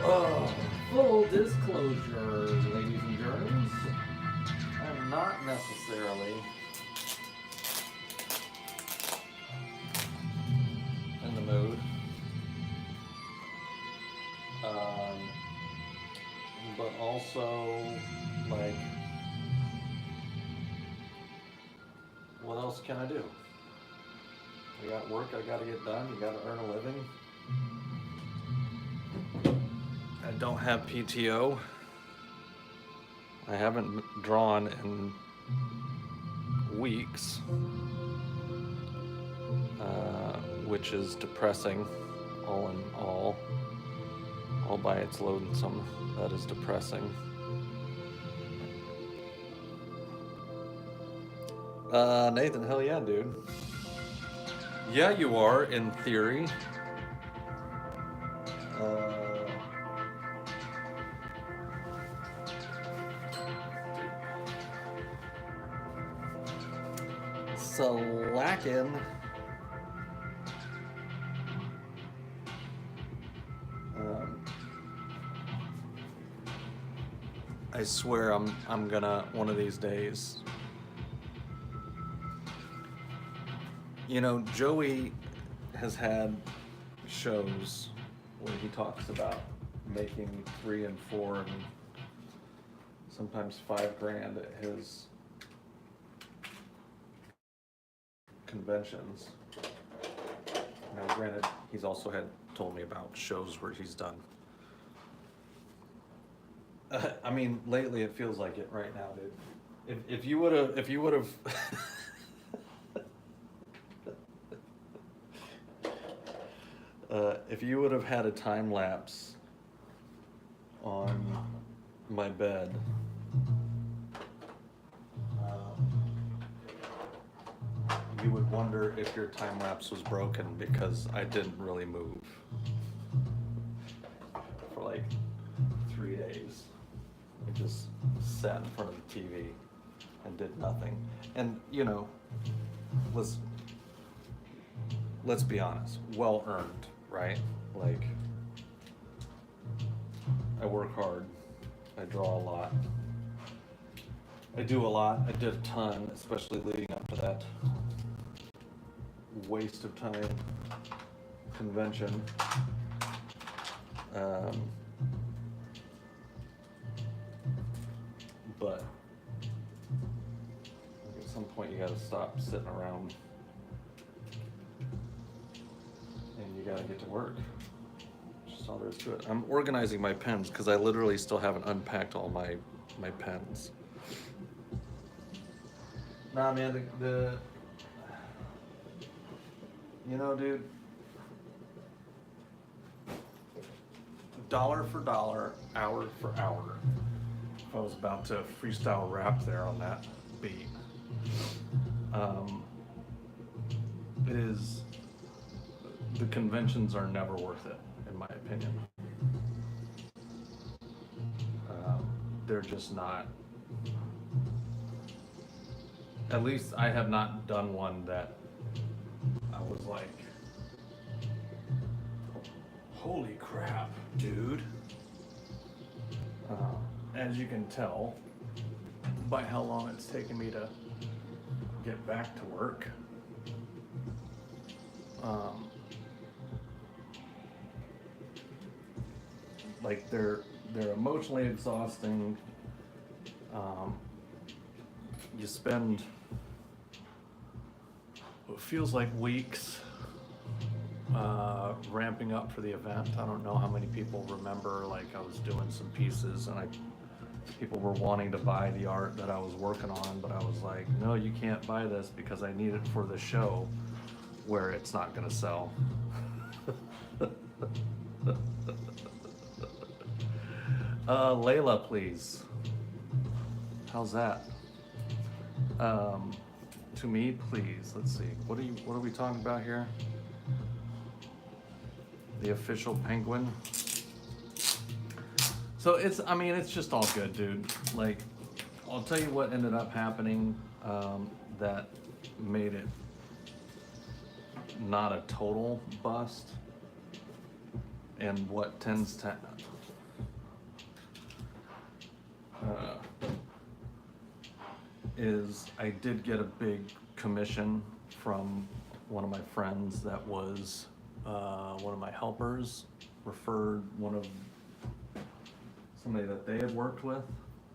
Full disclosure, ladies and germs, I'm not necessarily in the mood. But also, like, what else can I do? I got work I gotta get done, you gotta earn a living. I don't have PTO. I haven't drawn in weeks, which is depressing, all in all by its lonesome. That is depressing. Nathan, hell yeah, dude. Yeah, you are, in theory. Slacking. I swear I'm gonna, one of these days. You know, Joey has had shows where he talks about making 3 and 4 and sometimes $5,000 at his conventions. Now, granted, he's also told me about shows where he's done. I mean, lately it feels like it right now, dude. If you would have, if you would have had a time lapse on my bed, you would wonder if your time lapse was broken because I didn't really move for like 3 days. I just sat in front of the TV and did nothing. And you know, let's be honest, well earned, right? Like, I work hard, I draw a lot, I do a lot, I did a ton, especially leading up to that waste of time convention. But at some point you gotta stop sitting around and you gotta get to work. Just all there is to it. I'm organizing my pens because I literally still haven't unpacked all my pens. Nah, man, you know, dude, dollar for dollar, hour for hour. I was about to freestyle rap there on that beat. It is, the conventions are never worth it, in my opinion. They're just not, at least I have not done one that I was like, holy crap, dude. As you can tell by how long it's taken me to get back to work, like they're emotionally exhausting. You spend what feels like weeks ramping up for the event. I don't know how many people remember, like, I was doing some pieces and people were wanting to buy the art that I was working on, but I was like, no, you can't buy this because I need it for the show where it's not gonna sell. Layla, please. How's that? To me, please. Let's see. What are we talking about here? The official penguin. So it's just all good, dude. Like, I'll tell you what ended up happening that made it not a total bust, and what tends to is I did get a big commission from one of my friends that was one of my helpers, referred somebody that they had worked with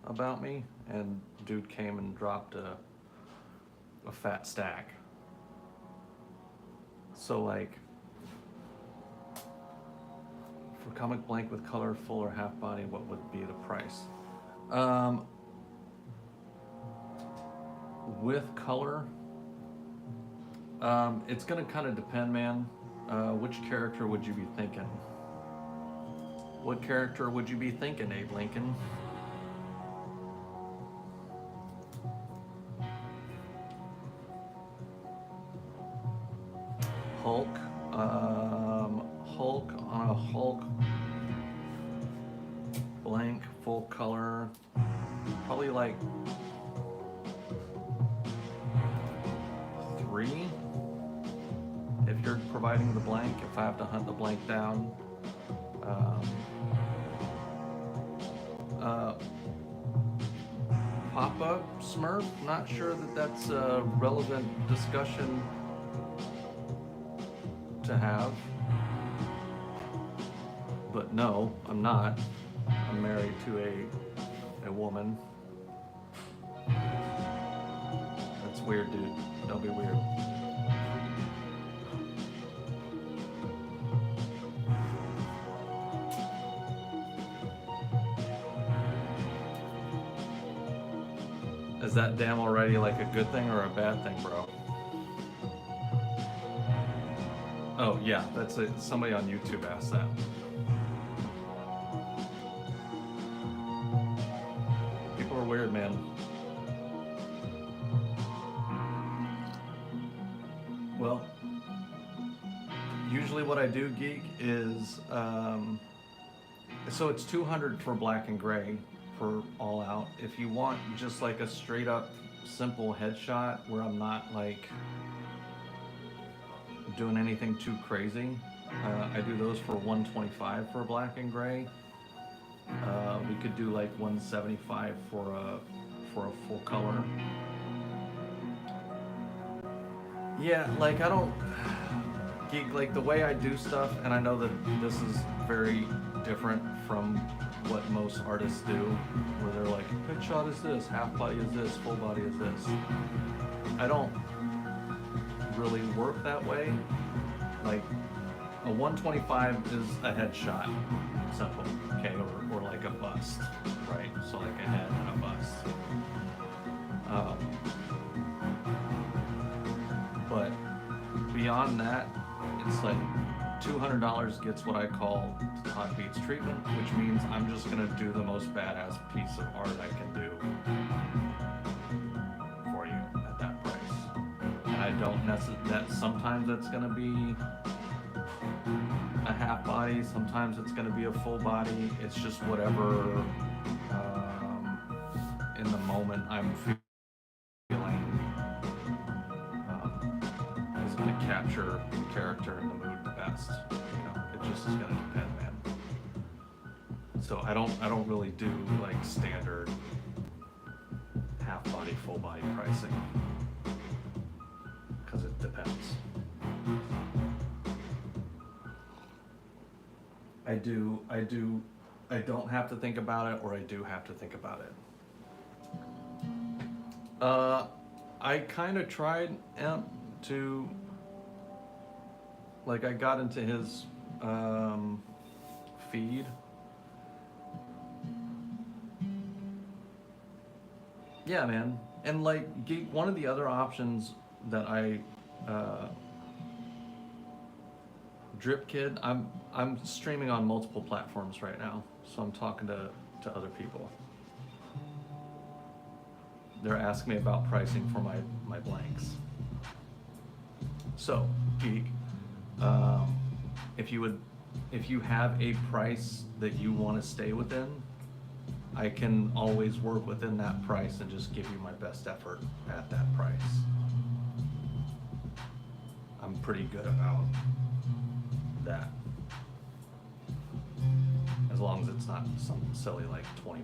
about me, and dude came and dropped a fat stack. So like, for comic blank with color, full or half body, what would be the price? With color, it's gonna kind of depend, man. Which character would you be thinking? What character would you be thinking, Abe Lincoln? Hulk. Hulk on a Hulk blank full color, probably like 3. If you're providing the blank, if I have to hunt the blank down. Pop-up Smurf, not sure that that's a relevant discussion to have. But no, I'm not. I'm married to a woman. That's weird, dude. Don't be weird. Is that damn already like a good thing or a bad thing, bro? Oh yeah, that's it. Somebody on YouTube asked that. People are weird, man. Well, usually what I do, Geek, is so it's $200 for black and gray for all out. If you want just like a straight up simple headshot where I'm not like doing anything too crazy, I do those for $125 for black and gray. We could do like $175 for a full color. Yeah, like I don't Geek, like the way I do stuff, and I know that this is very different from what most artists do, where they're like, headshot is this, half body is this, full body is this. I don't really work that way. Like a 125 is a headshot, simple, okay, or like a bust, right? So like a head and a bust. But beyond that, it's like $200 gets what I call Todd Beats treatment, which means I'm just gonna do the most badass piece of art I can do for you at that price. And I don't necessarily, sometimes it's gonna be a half body, sometimes it's gonna be a full body. It's just whatever in the moment I'm feeling is gonna capture the character and the mood the best. You know, it just is gonna depend, man. So I don't really do like standard half body, full body pricing, because it depends. I don't have to think about it, or I do have to think about it. I kind of tried to, like, I got into his feed. Yeah, man. And like, one of the other options that I Drip Kid, I'm streaming on multiple platforms right now, so I'm talking to other people. They're asking me about pricing for my blanks. So, Geek, if you have a price that you want to stay within, I can always work within that price and just give you my best effort at that price. I'm pretty good about that. As long as it's not something silly like $20.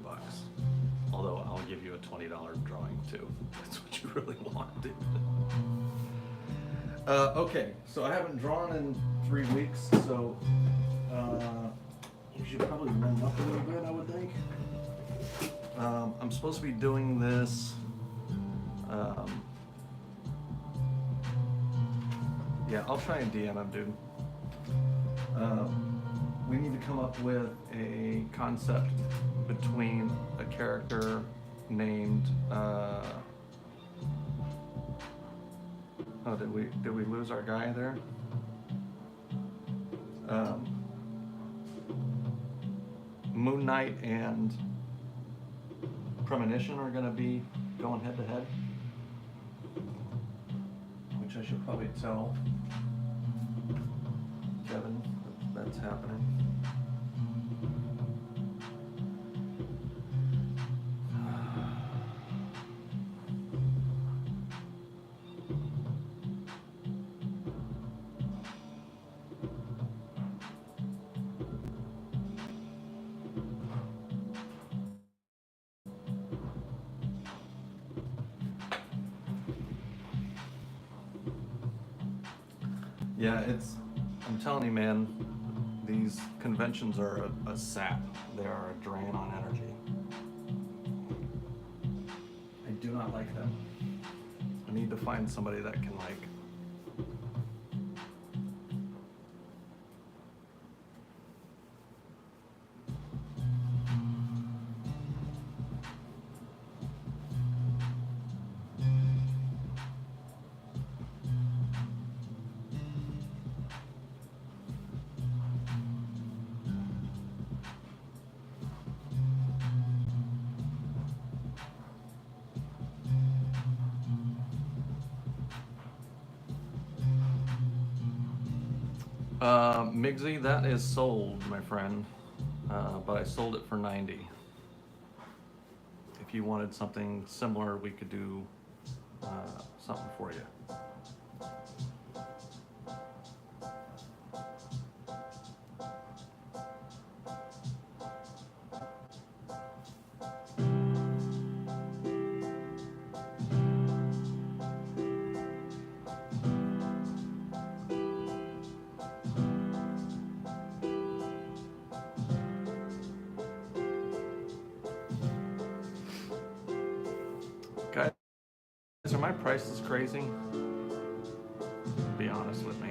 Although I'll give you a $20 drawing too. That's what you really want, dude. Okay, so I haven't drawn in 3 weeks, so you should probably warm up a little bit, I would think. I'm supposed to be doing this. Yeah, I'll try and DM him, dude. We need to come up with a concept between a character named. Oh, did we lose our guy there? Moon Knight and Premonition are going to be going head to head, which I should probably tell Kevin that's happening. Yeah, I'm telling you, man, these conventions are a sap. They are a drain on energy. I do not like them. I need to find somebody that can, like, Migsy, that is sold, my friend, but I sold it for 90. If you wanted something similar, we could do something for you. Are my prices crazy? Be honest with me.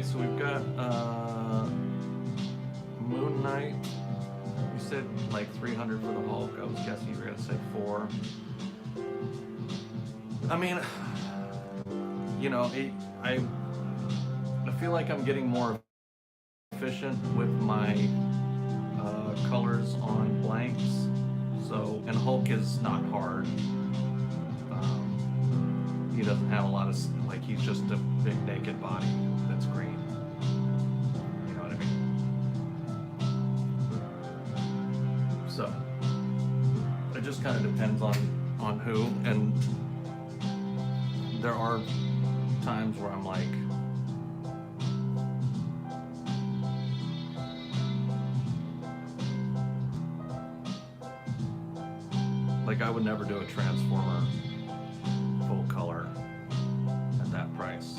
So we've got Moon Knight. You said like 300 for the Hulk. I was guessing you were gonna say 4. I mean, you know, I feel like I'm getting more efficient with my colors on blanks. So, and Hulk is not hard. He doesn't have a lot of, like, he's just a big naked body that's green. You know what I mean? So, it just kind of depends on who, and there are times where I'm like I would never do a Transformer full color at that price.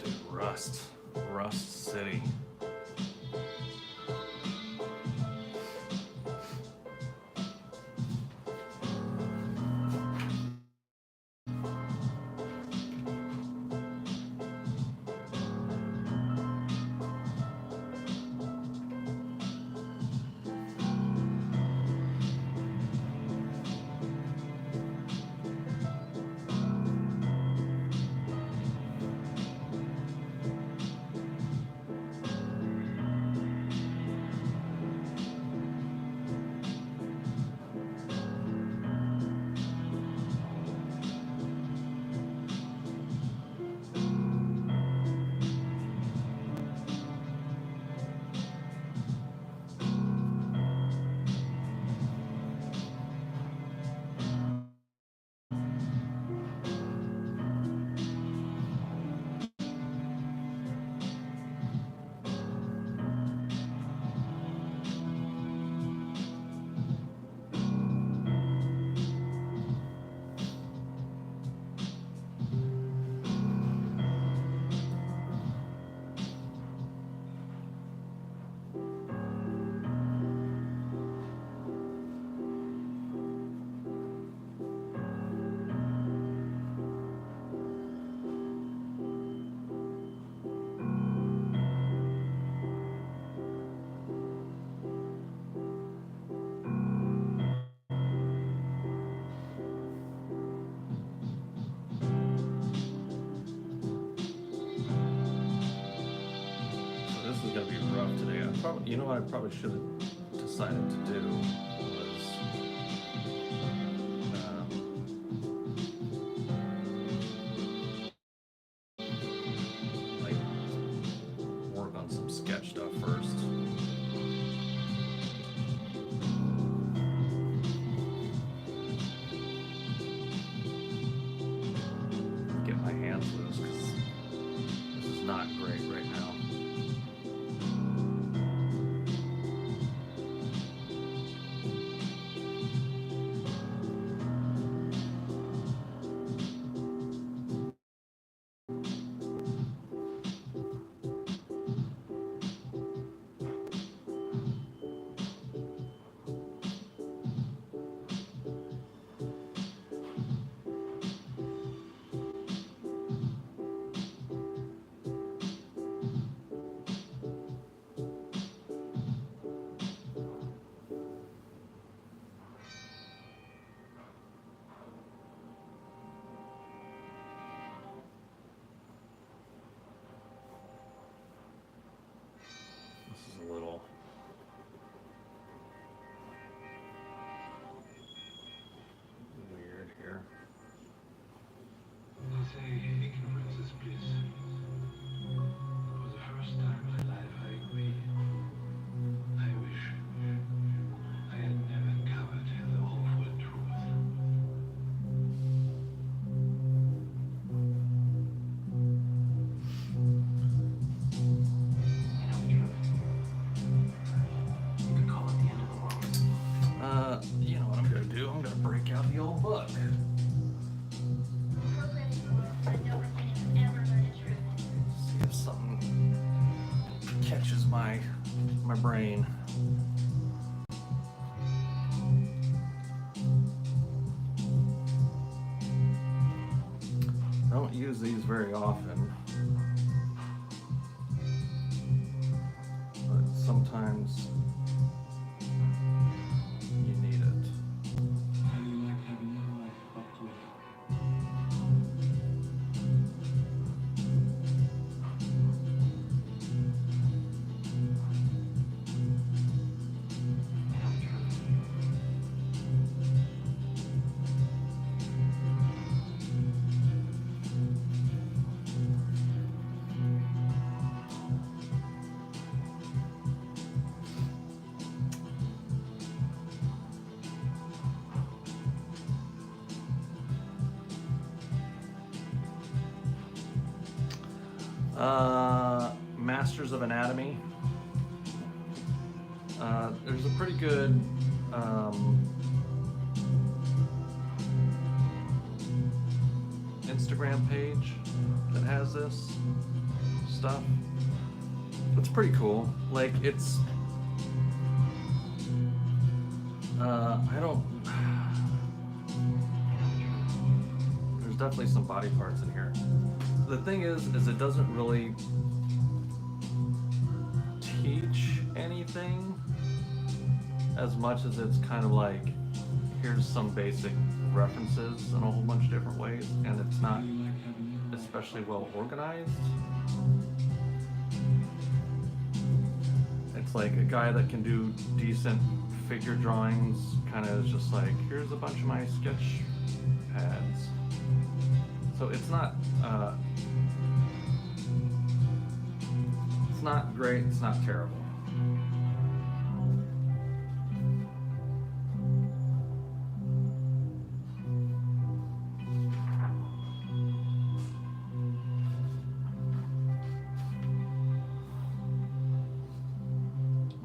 Dude, Rust City. probably, you know what I probably should have decided to do was like work on some sketch stuff first. Get my hands loose because this is not great right now. A little weird here. They say ignorance is bliss. For the first time in my life, I agree. I wish I had never covered the awful truth. You know what I'm gonna do? I'm gonna break out the old book. See if something catches my brain. I don't use these very often, but sometimes you need it. How do you like having your life fucked with? Masters of Anatomy. There's a pretty good Instagram page that has this stuff. It's pretty cool. Like, it's I don't, there's definitely some body parts in here. The thing is it doesn't really teach anything as much as it's kind of like, here's some basic references in a whole bunch of different ways, and it's not especially well organized. It's like a guy that can do decent figure drawings kind of is just like, here's a bunch of my sketch pads. So it's not great, it's not terrible.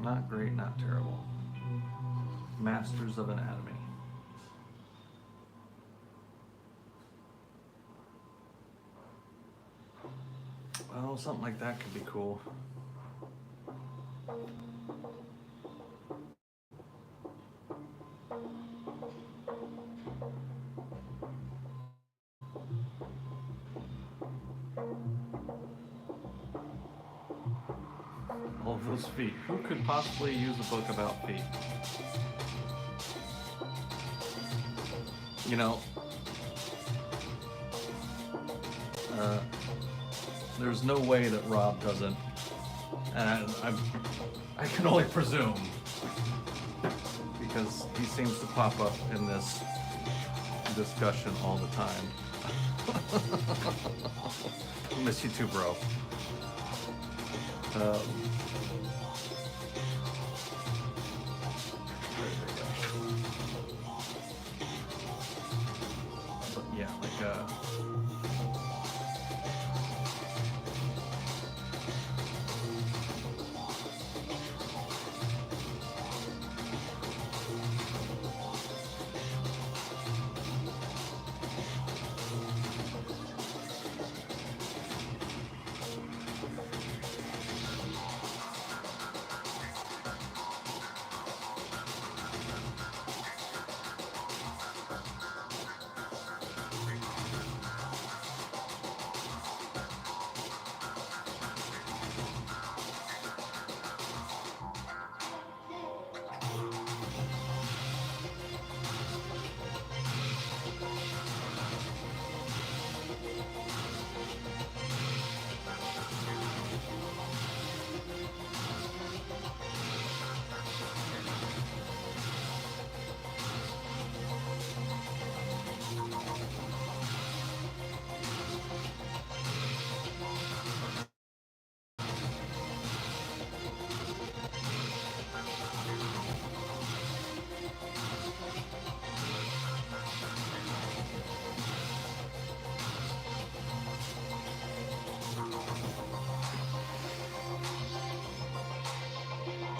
Not great, not terrible. Masters of Anatomy. Well, something like that could be cool. All of those feet. Who could possibly use a book about feet? You know, there's no way that Rob doesn't, and I can only presume. Because he seems to pop up in this discussion all the time. Miss you too, bro. But yeah, like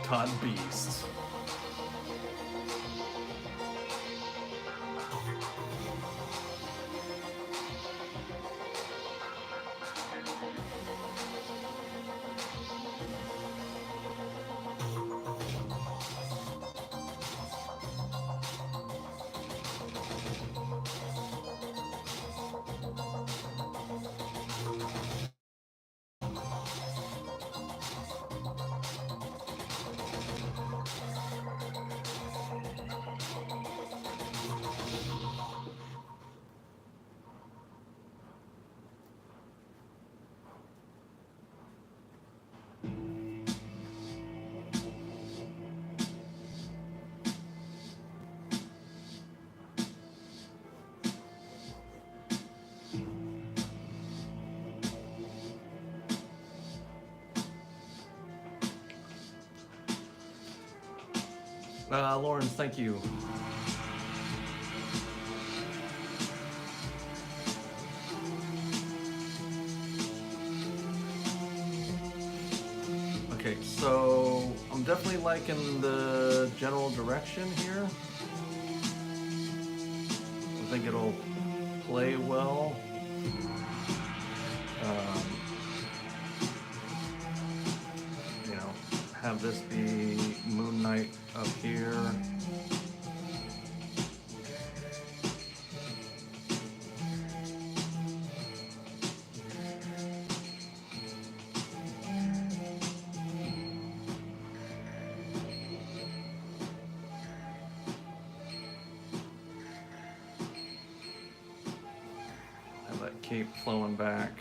Todd Beats. Lawrence, thank you. Okay, so I'm definitely liking the general direction here. I think it'll play well. You know, have this be Moon Knight up here. Have that cape flowing back.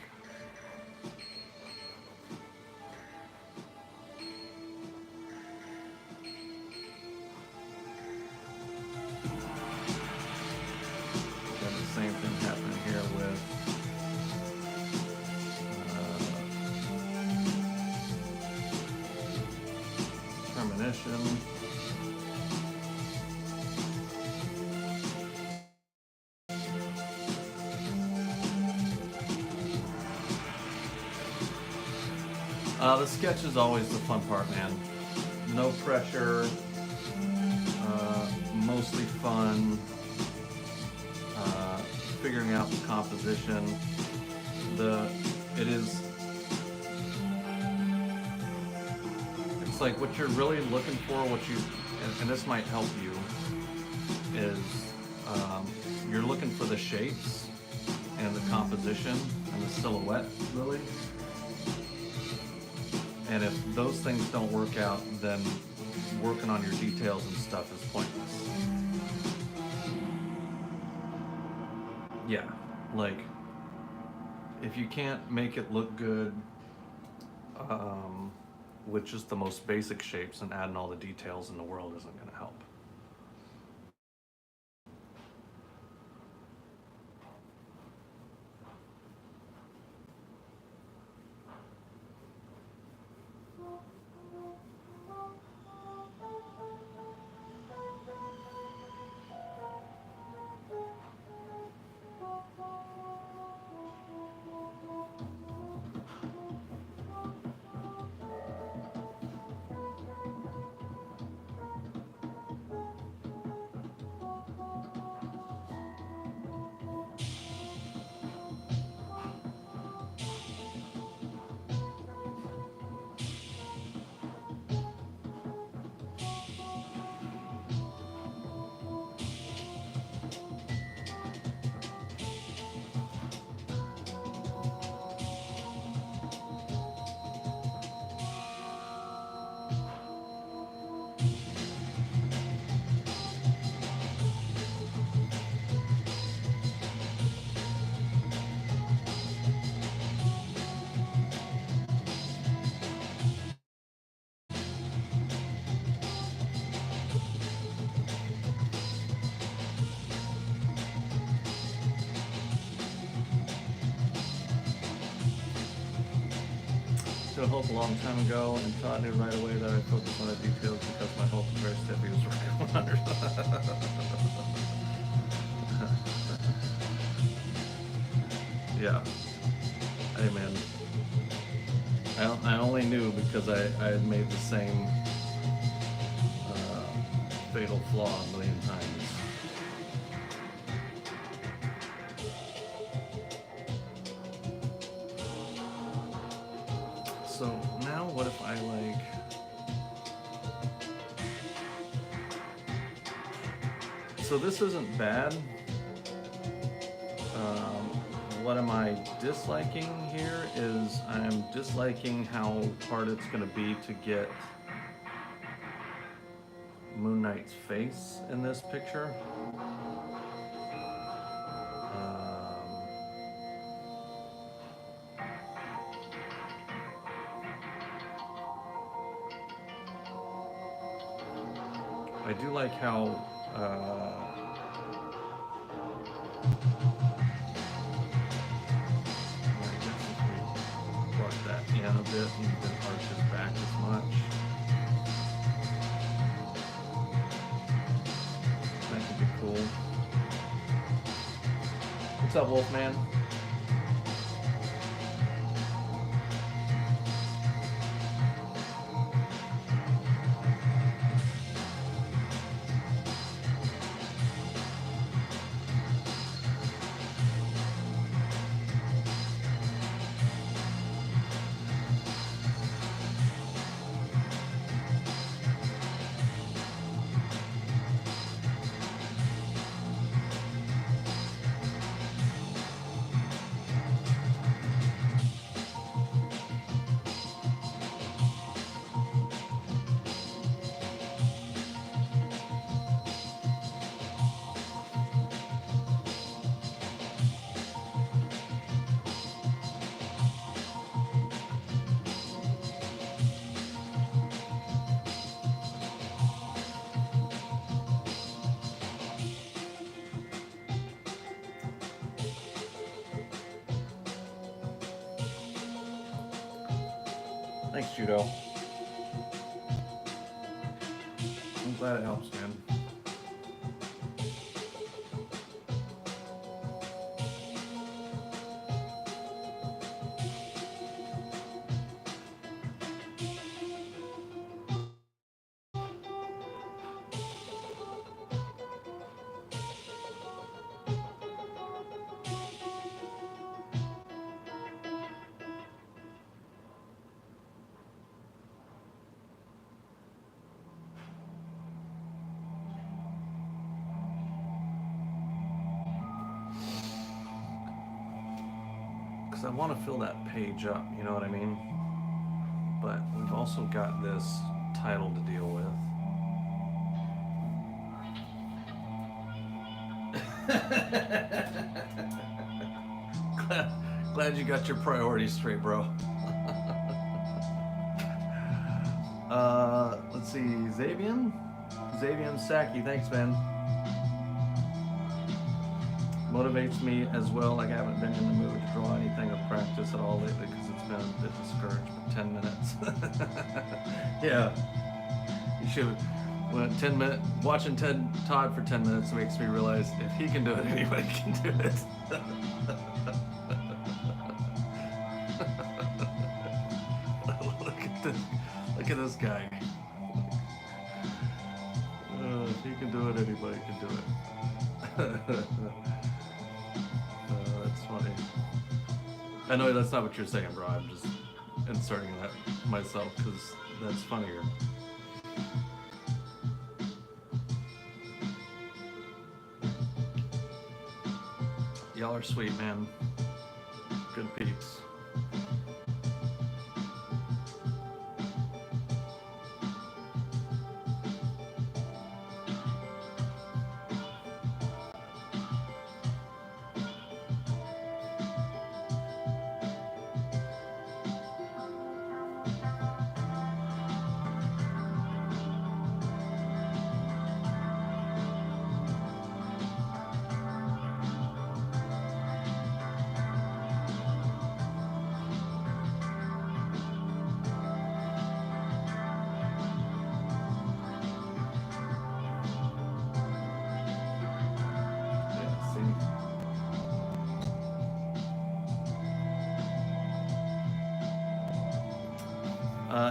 Same thing happening here with Premonition. The sketch is always the fun part, man. No pressure, mostly fun. Figuring out the composition. It's like what you're really looking for, and this might help you, is you're looking for the shapes and the composition and the silhouette, really. And if those things don't work out, then working on your details and stuff is pointless. Yeah, like, if you can't make it look good, with just the most basic shapes and adding all the details in the world isn't going to help. I hope a long time ago, and Todd knew right away that I focused on the details because my hope was very stiff. He was working on Yeah. Hey man, I only knew because I had made the same fatal flaw a million times. So now what if I so this isn't bad. What am I disliking here is I'm disliking how hard it's going to be to get Moon Knight's face in this picture. I do like how brought that in a bit and didn't arch his back as much. That could be cool. What's up, Wolfman? Thanks, Judo. I'm glad it helps, man. I want to fill that page up, you know what I mean? But we've also got this title to deal with. Glad you got your priorities straight, bro. see, Xavian Saki, thanks man. Motivates me as well. Like I haven't been in the mood to draw anything of practice at all lately because it's been a bit discouraged. But 10 minutes. Yeah, you should. Well, 10 minutes watching Todd for 10 minutes makes me realize if he can do it, anybody can do it. Look at this guy. If he can do it, anybody can do it. That's funny. I know that's not what you're saying, bro. I'm just inserting that myself because that's funnier. Y'all are sweet, man. Good peeps.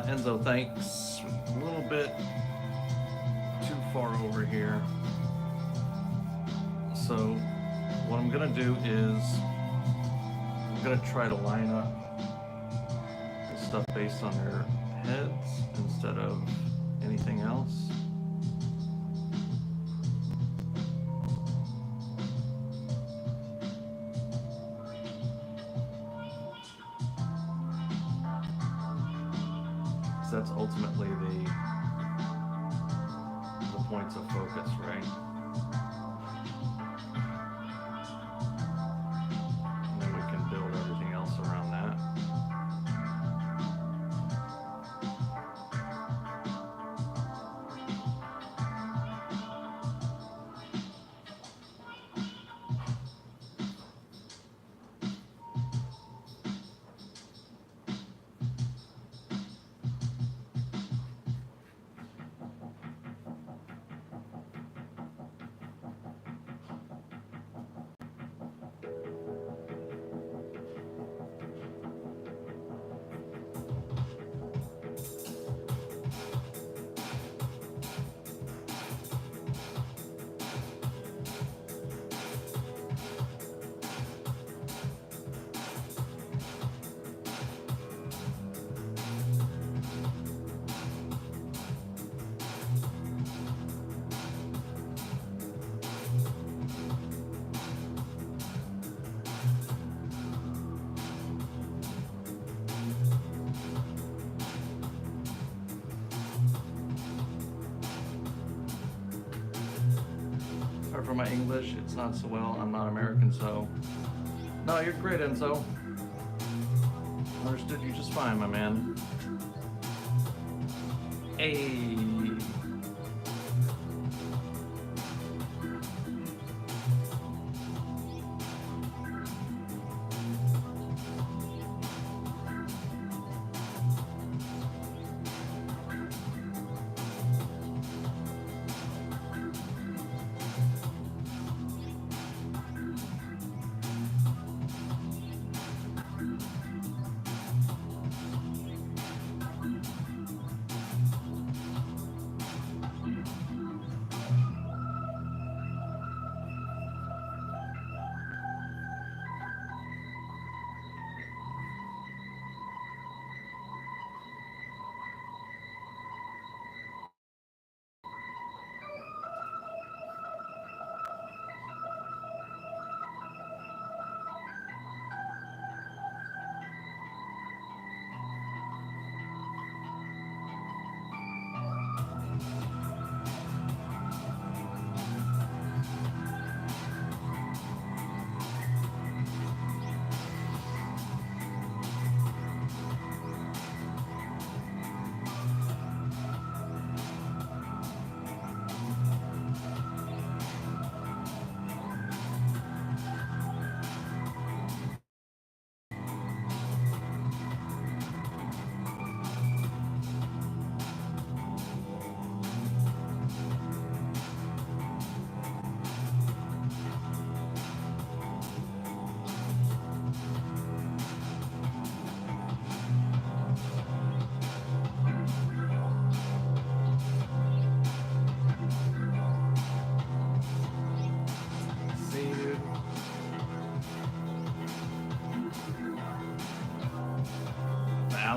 Enzo, thanks. A little bit too far over here. So what I'm gonna do is I'm gonna try to line up the stuff based on their heads instead of anything else. That's ultimately the points of focus, right? And then we can build everything else around that. For my English, it's not so well. I'm not American, so no, you're great, Enzo. Understood you just fine, my man. Hey.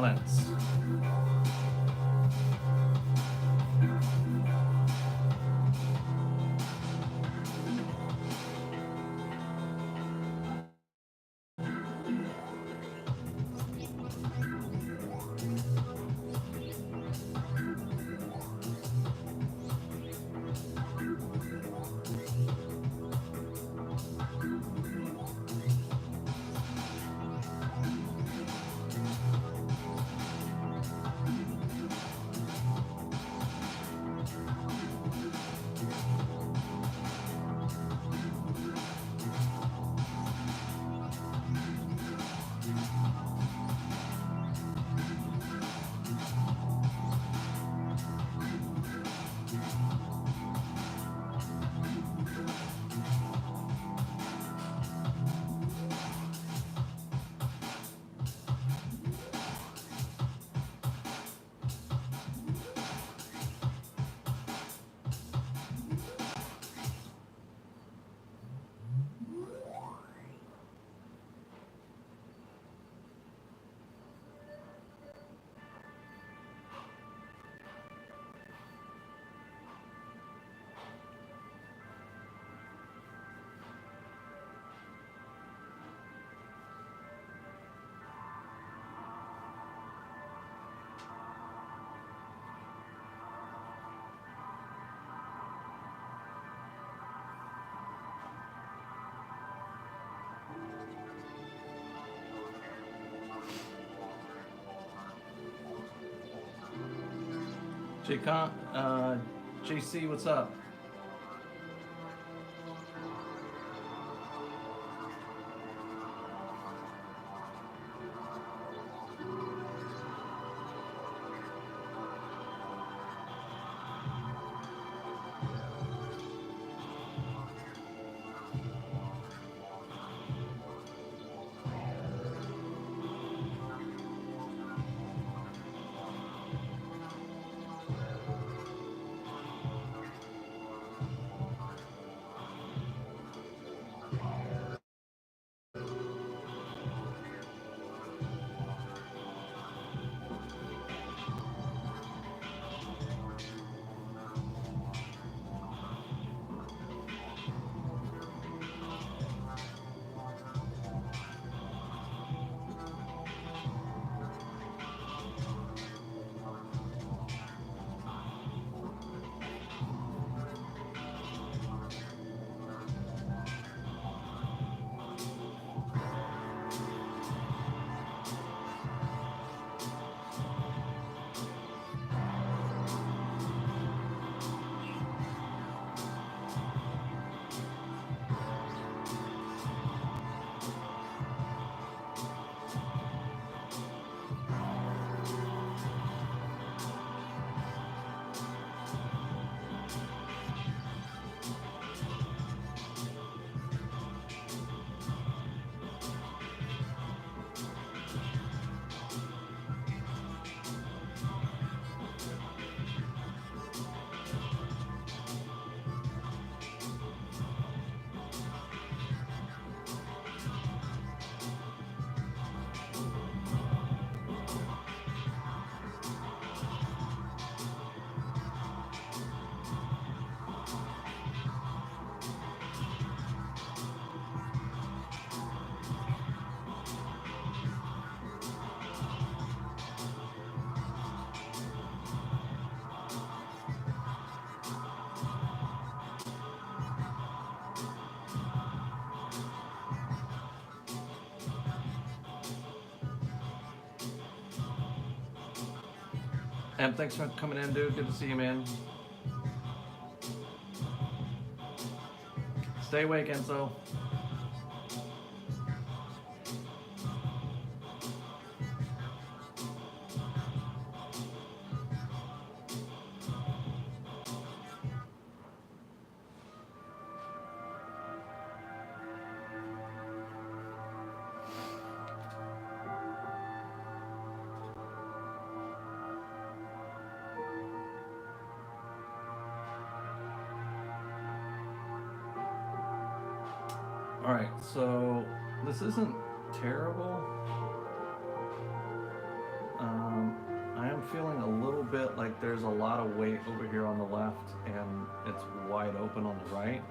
silence. JC, what's up? And thanks for coming in, dude. Good to see you, man. Stay awake, Enzo. Alright, so this isn't terrible. feeling a little bit like there's a lot of weight over here on the left and it's wide open on the right.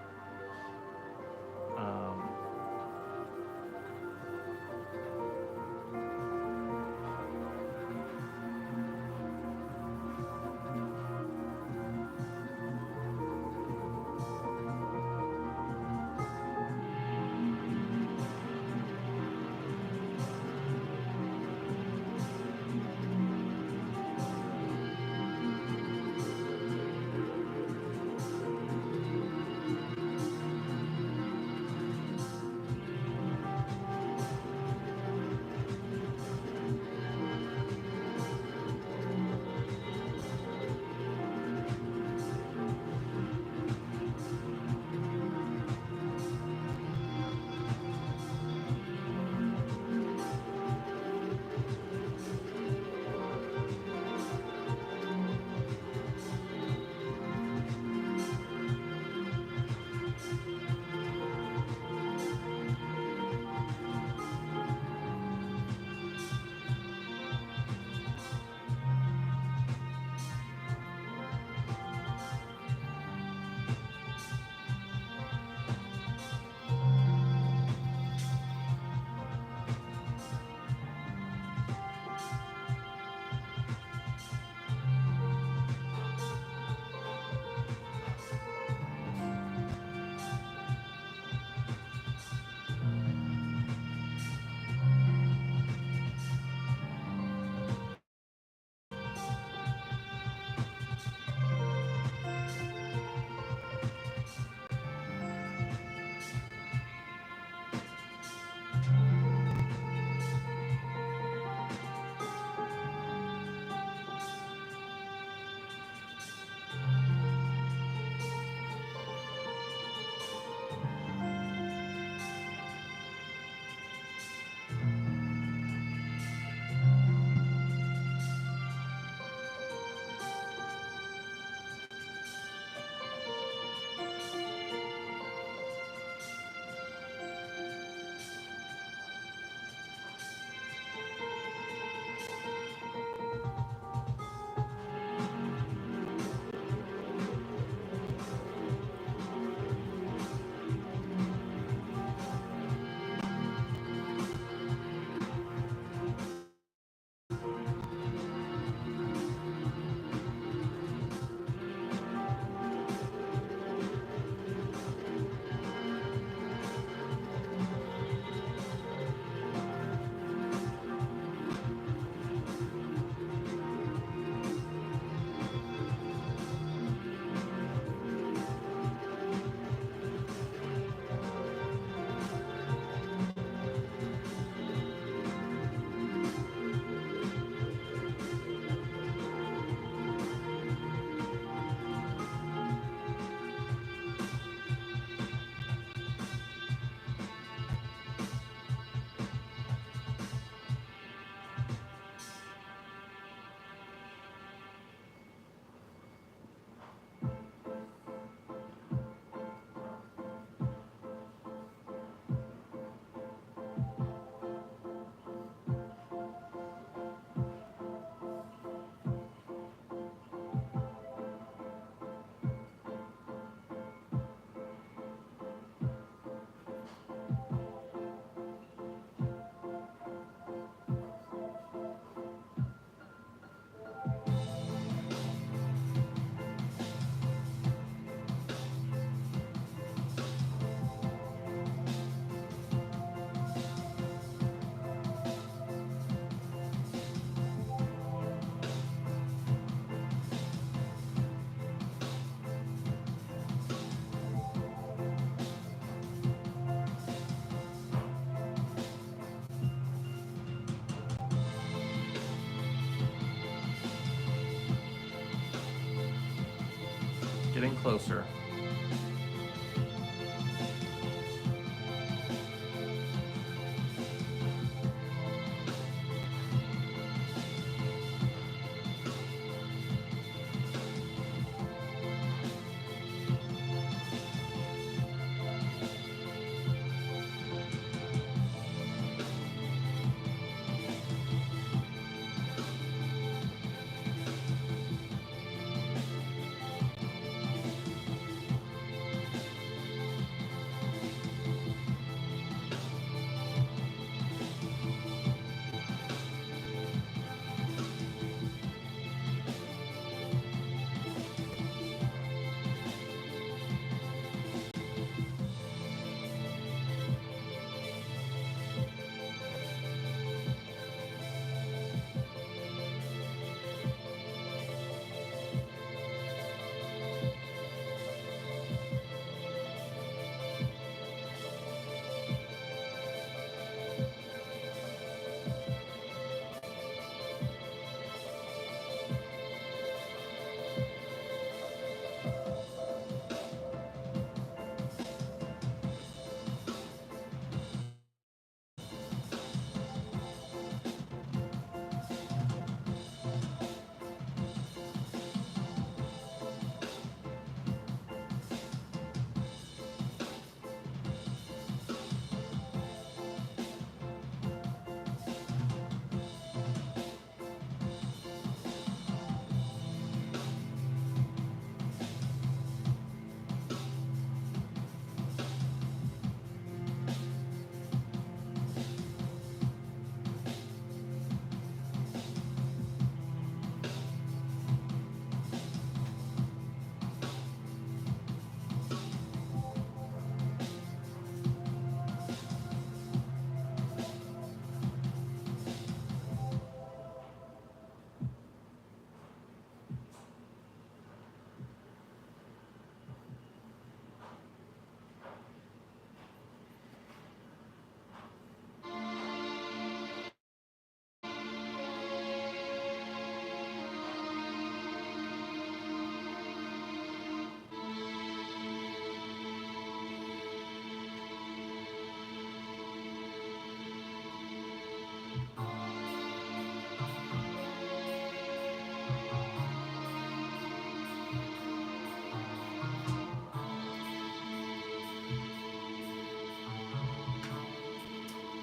Getting closer.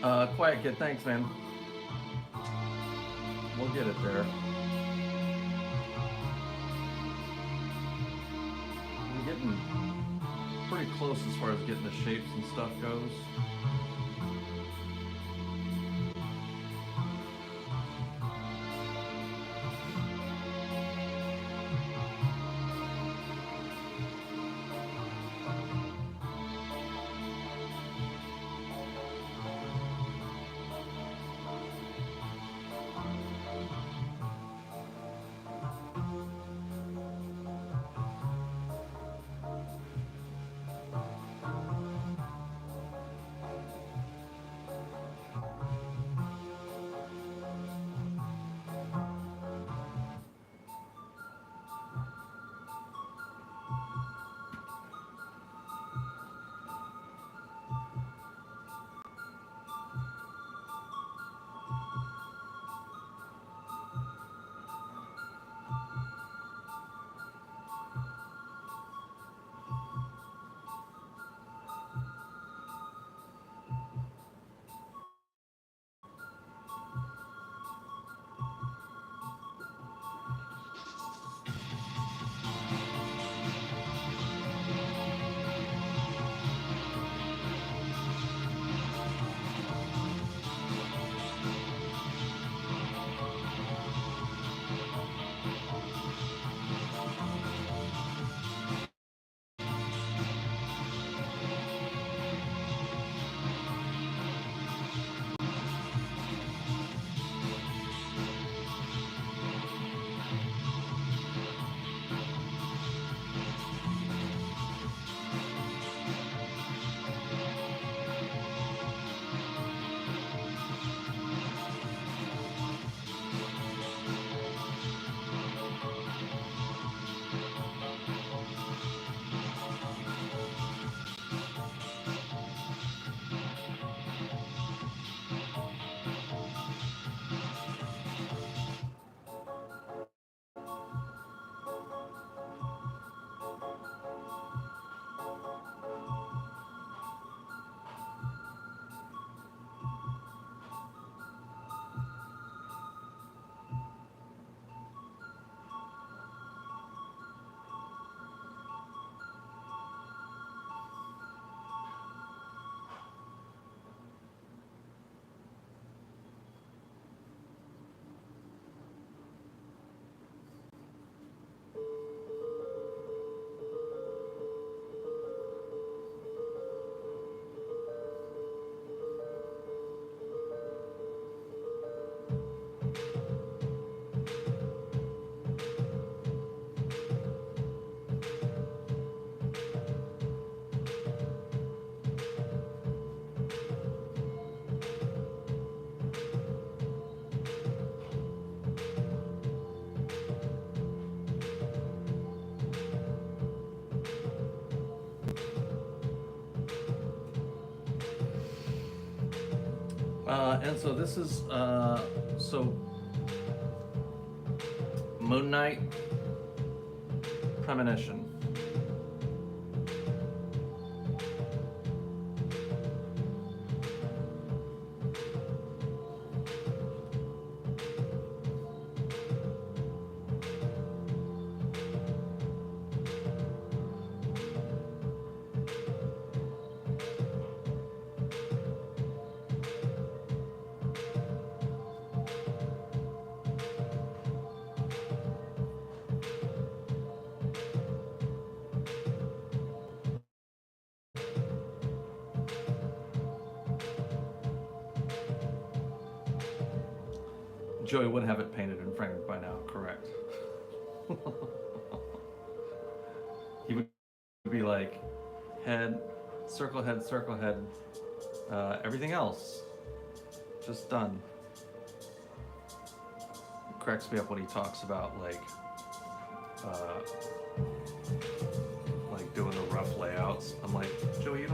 Quiet Kid, thanks, man. We'll get it there. I'm getting pretty close as far as getting the shapes and stuff goes. And so this is so Moon Knight Premonition. Joey would have it painted and framed by now, correct? He would be like, head, head, everything else, just done. It cracks me up when he talks about like doing the rough layouts. I'm like, Joey, you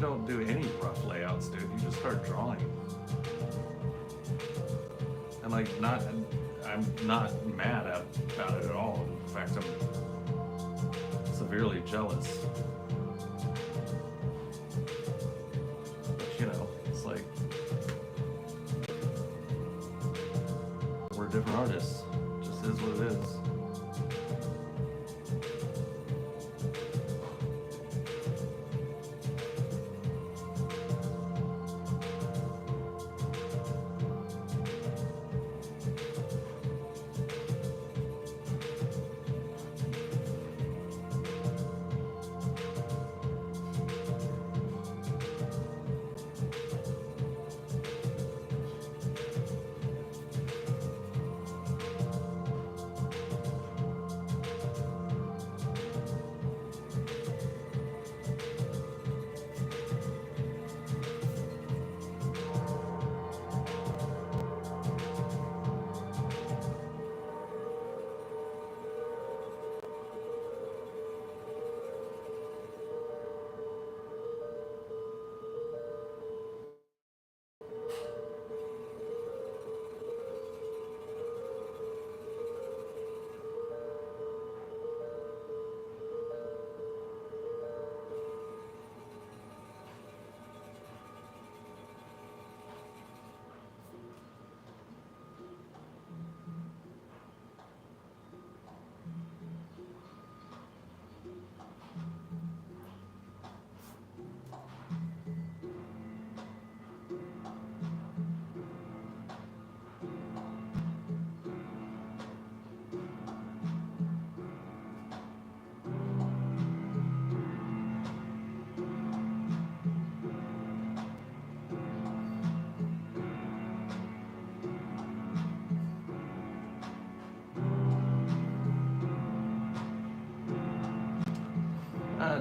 don't do any rough layouts, dude. You just start drawing. And like, I'm not mad about it at all. In fact, I'm severely jealous. different artists. It just is what it is.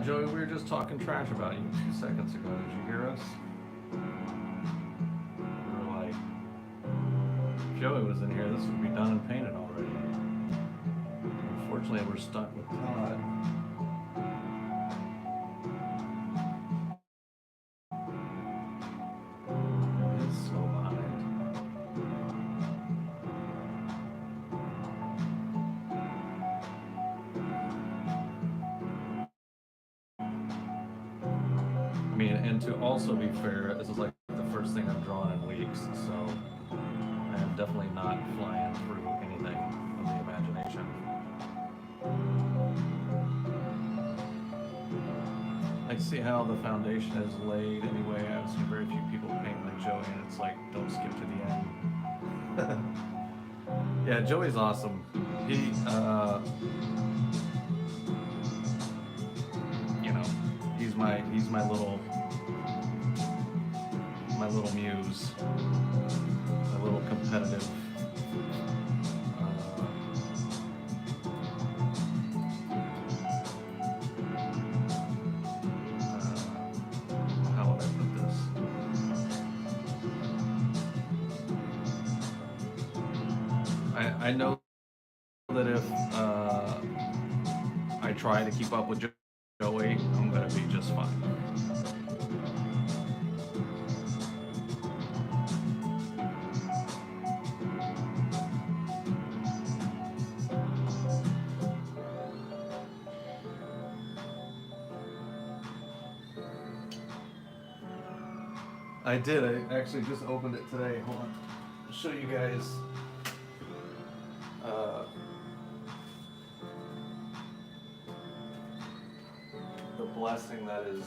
Joey, we were just talking trash about you 2 seconds ago. Did you hear us? We were like, if Joey was in here, this would be done and painted already. Unfortunately, we're stuck with Todd. He's so behind. I mean, and to also be fair, this is like the first thing I've drawn in weeks, so I am definitely not flying through anything of the imagination. I see how the foundation is laid anyway. I've seen very few people paint like Joey, and it's like, don't skip to the end. Yeah, Joey's awesome. He, you know, he's my little muse, my little competitive. How would I put this? I know that if I try to keep up with Joey, I'm gonna be just fine. I did. I actually just opened it today. Hold on. I'll show you guys. The blessing that is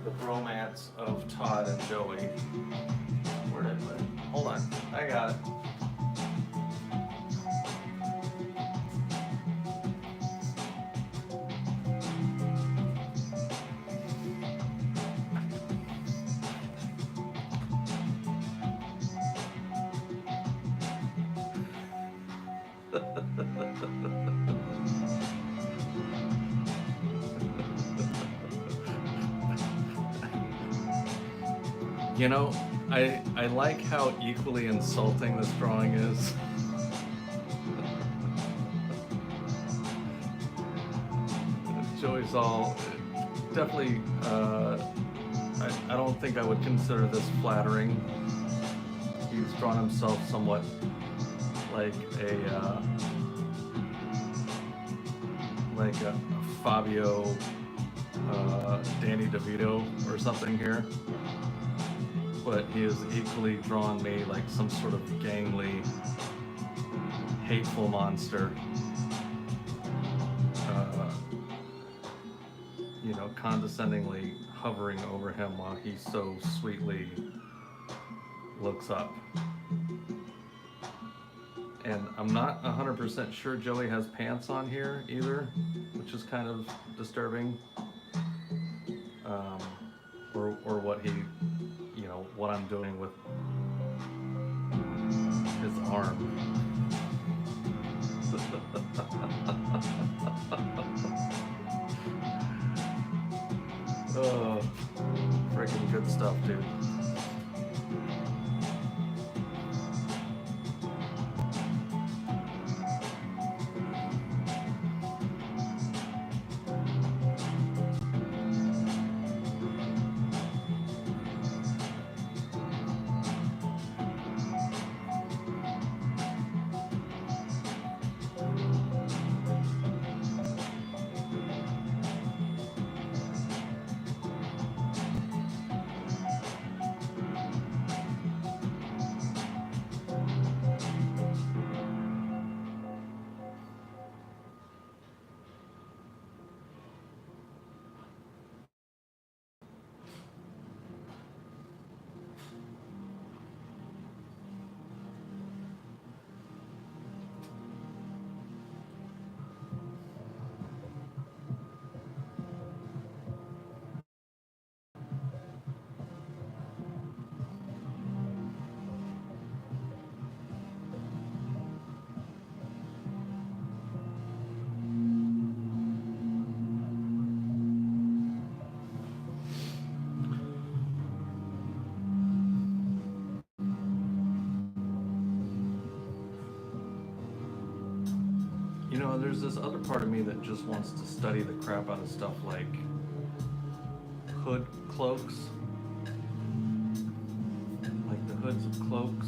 the bromance of Todd and Joey. Where did I put it? Hold on. I got it. You know, I like how equally insulting this drawing is. Joey's all definitely. I don't think I would consider this flattering. He's drawn himself somewhat like a Fabio Danny DeVito or something here. but he has equally drawn me like some sort of gangly, hateful monster. You know, condescendingly hovering over him while he so sweetly looks up. And I'm not 100% sure Joey has pants on here either, which is kind of disturbing. Or what he, you know, what I'm doing with his arm. Oh, freaking good stuff, dude. You know, there's this other part of me that just wants to study the crap out of stuff like hood cloaks, like the hoods of cloaks.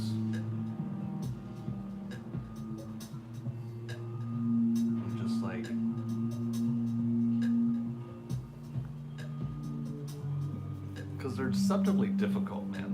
I'm just like, because they're deceptively difficult, man.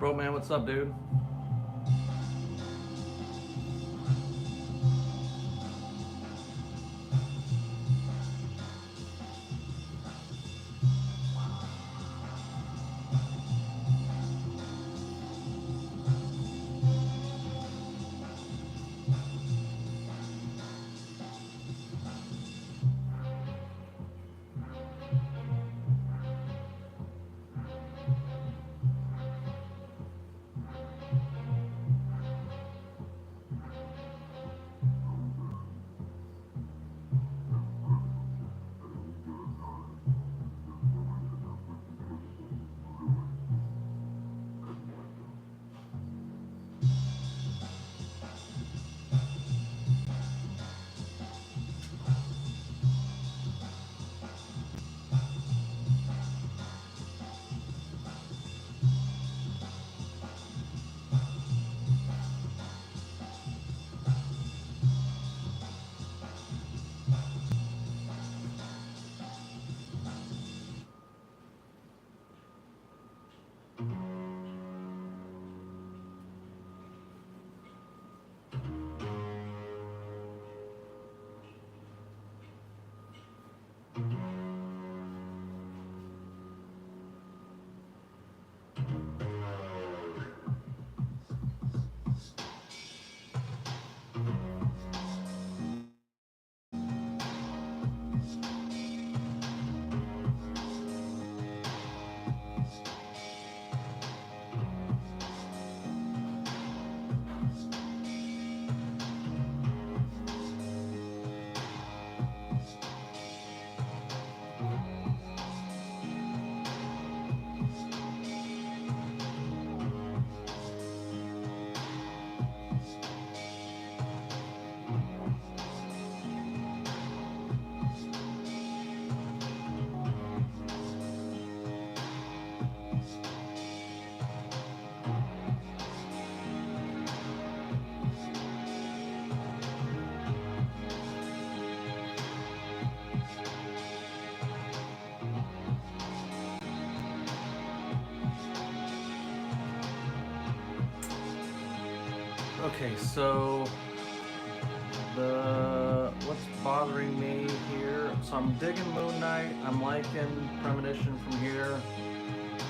Bro, man, what's up, dude? Okay, so what's bothering me here? So I'm digging Moon Knight. I'm liking Premonition from here.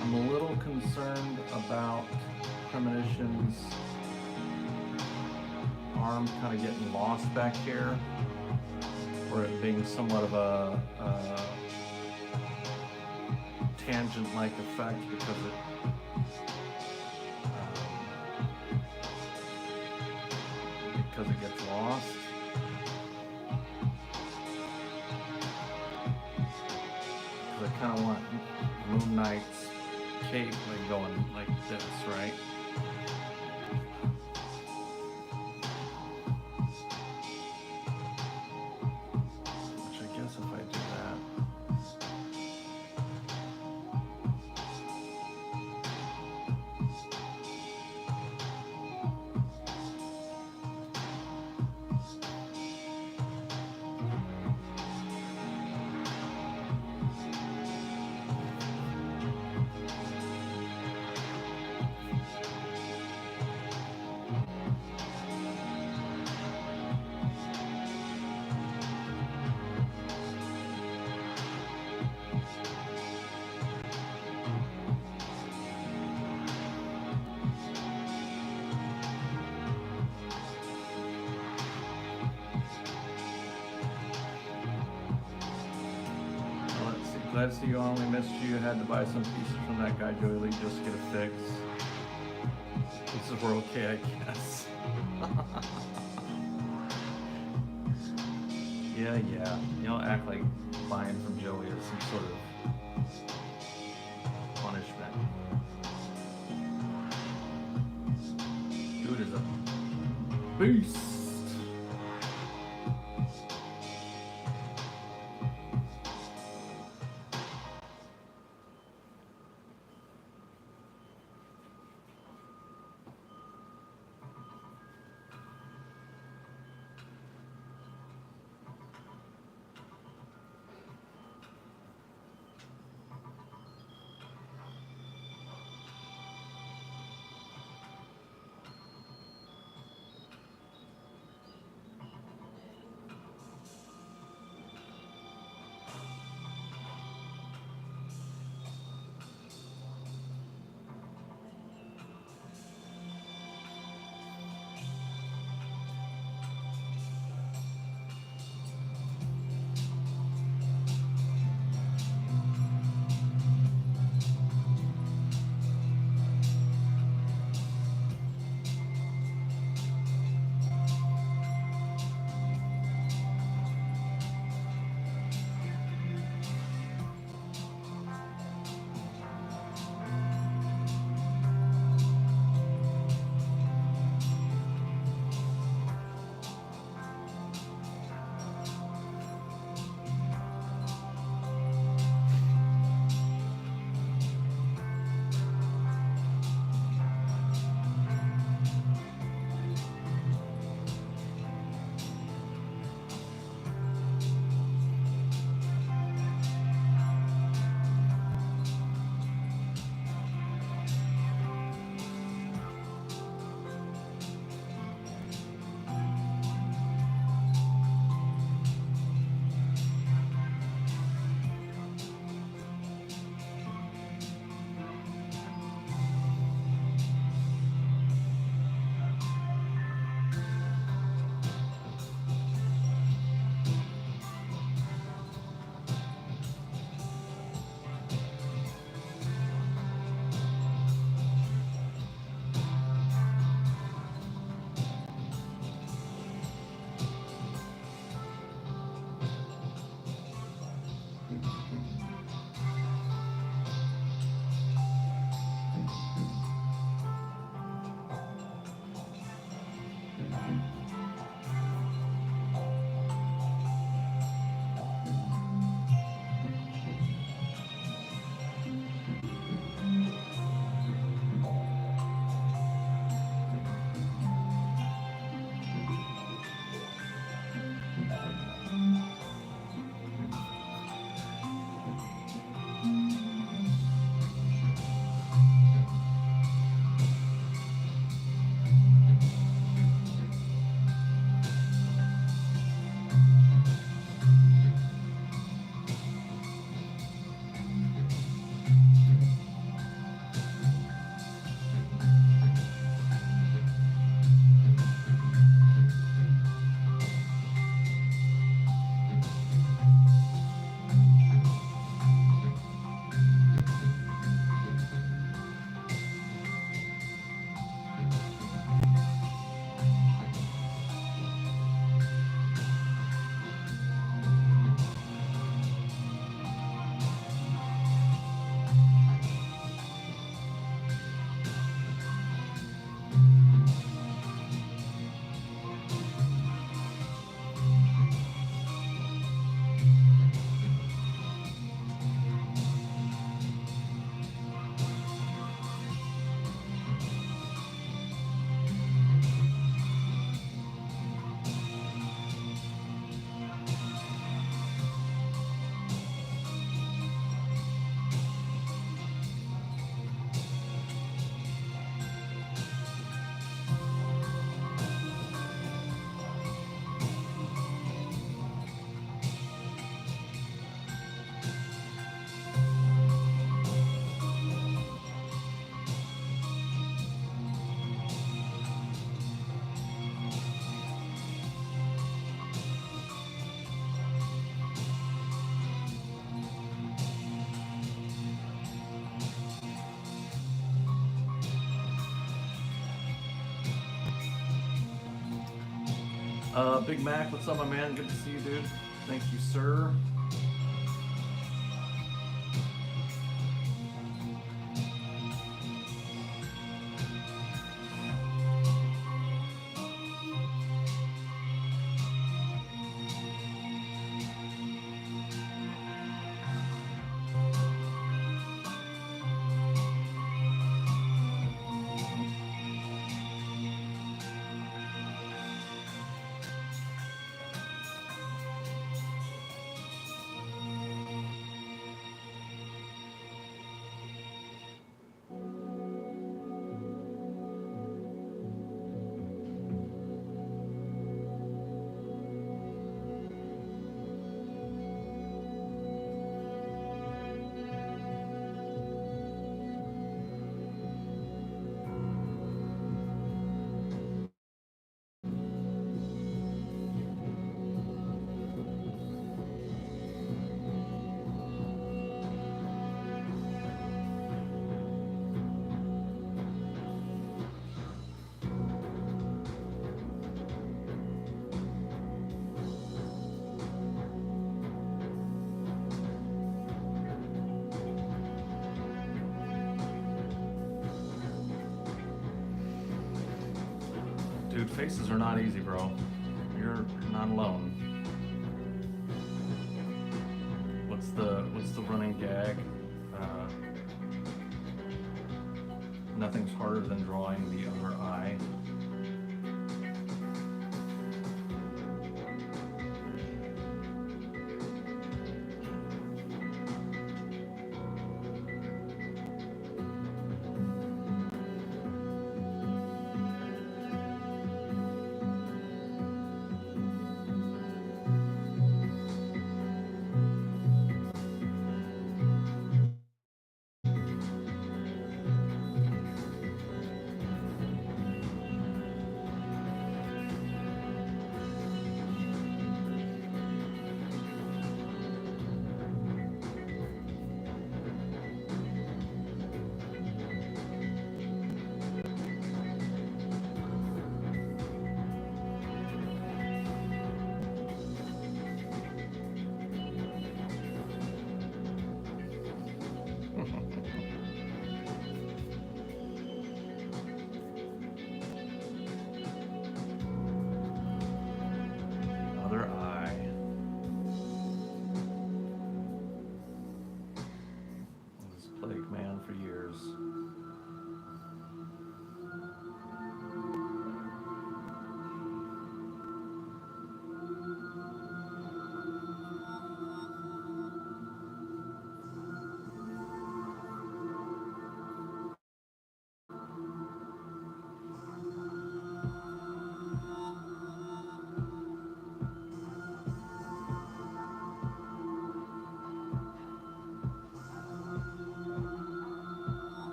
I'm a little concerned about Premonition's arm kind of getting lost back here, or it being somewhat of a tangent-like effect because it gets lost. Because I kind of want Moon Knight's cape like going like this, right? Which I guess if I do that. Glad to see you only missed you. Had to buy some pieces from that guy Joey Lee just to get a fix. Pieces were okay, I guess. Yeah. You don't act like buying from Joey is some sort of punishment. Dude is a beast. Big Mac, what's up, my man? Good to see you, dude. Thank you, sir. Dude, faces are not easy, bro. You're not alone. What's the running gag? Nothing's harder than drawing the other eye.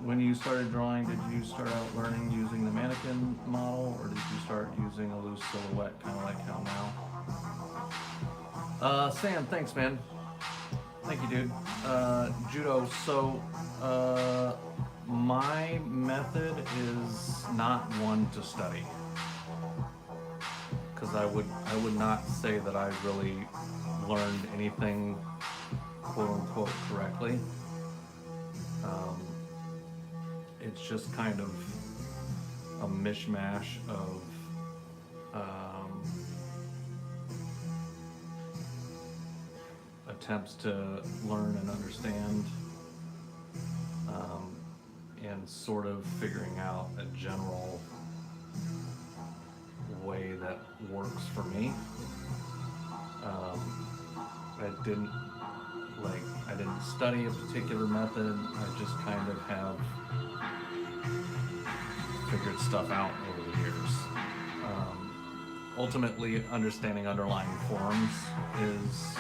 When you started drawing, did you start out learning using the mannequin model, or did you start using a loose silhouette, kind of like how now? Sam, thanks, man. Thank you, dude. Judo, so my method is not one to study, because I would not say that I really learned anything quote unquote correctly. It's just kind of a mishmash of attempts to learn and understand, and sort of figuring out a general way that works for me. I didn't study a particular method. I just kind of have figured stuff out over the years. Ultimately, understanding underlying forms is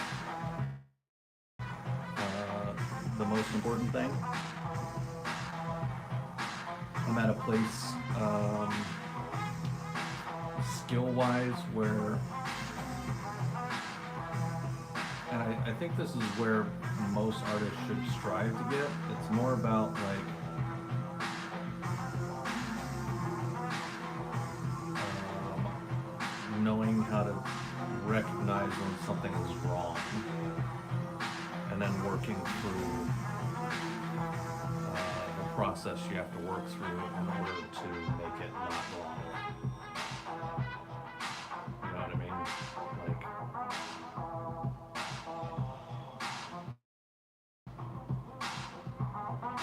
the most important thing. I'm at a place skill-wise where, and I think this is where most artists should strive to get. It's more about like knowing how to recognize when something is wrong, and then working through the process you have to work through in order to make it not wrong. You know what I mean? Like,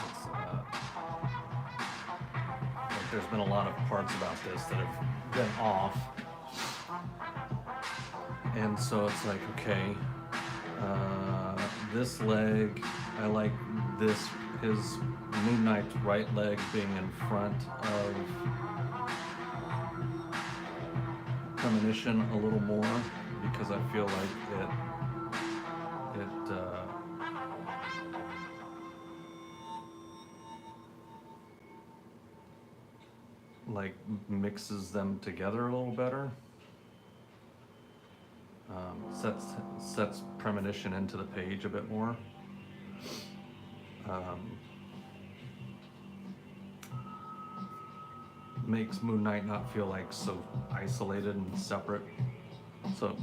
it's, like there's been a lot of parts about this that have been off. And so it's like, okay, this leg, I like this, his Moon Knight's right leg being in front of Premonition a little more, because I feel like it like mixes them together a little better. Sets Premonition into the page a bit more. Makes Moon Knight not feel like so isolated and separate. So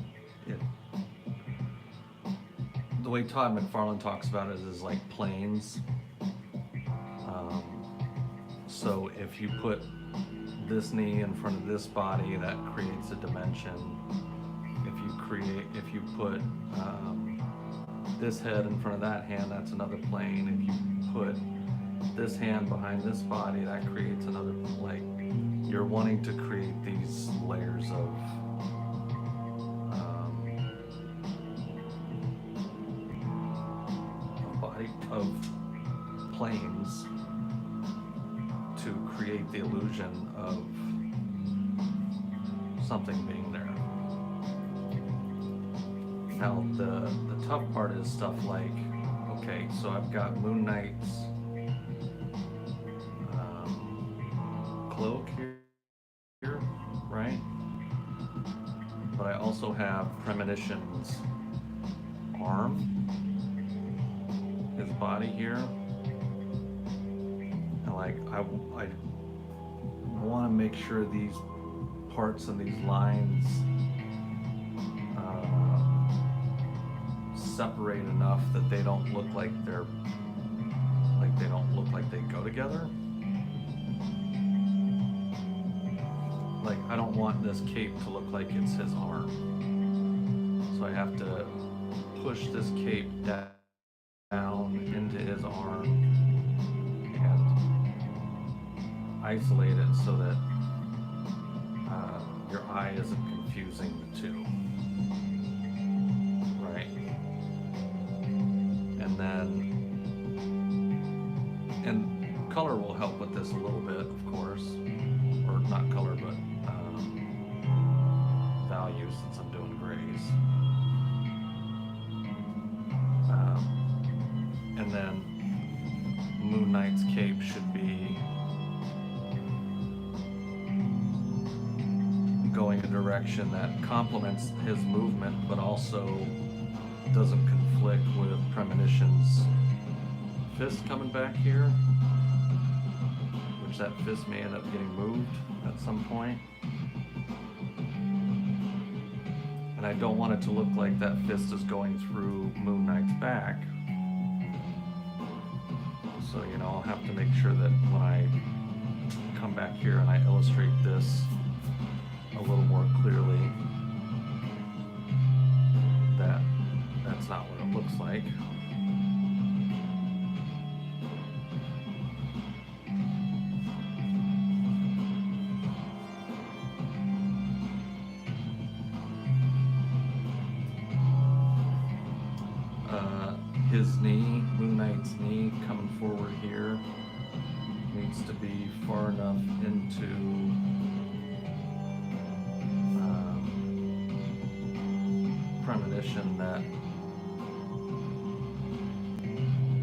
the way Todd McFarlane talks about it is like planes. So if you put this knee in front of this body, that creates a dimension. If you put this head in front of that hand, that's another plane. If you put this hand behind this body, that creates another, like, you're wanting to create these layers of planes to create the illusion of something being there. Now the tough part is stuff like, okay, so I've got Moon Knight's cloak here, right? But I also have Premonition's arm, his body here. And like, I want to make sure these parts and these lines separate enough that they don't look like they go together. Like, I don't want this cape to look like it's his arm. So I have to push this cape down into his arm and isolate it so that your eye isn't confusing the two. Right? And color will help with this a little bit, of course. Or not color, but value, since I'm doing grays. And then Moon Knight's cape should be going a direction that complements his movement, but also doesn't conflict with Premonition's fist coming back here, which that fist may end up getting moved at some point. And I don't want it to look like that fist is going through Moon Knight's back. So, you know, I'll have to make sure that when I come back here and I illustrate this a little more clearly, that that's not what it looks like. His knee, Moon Knight's knee, coming forward here, needs to be far enough into Premonition that,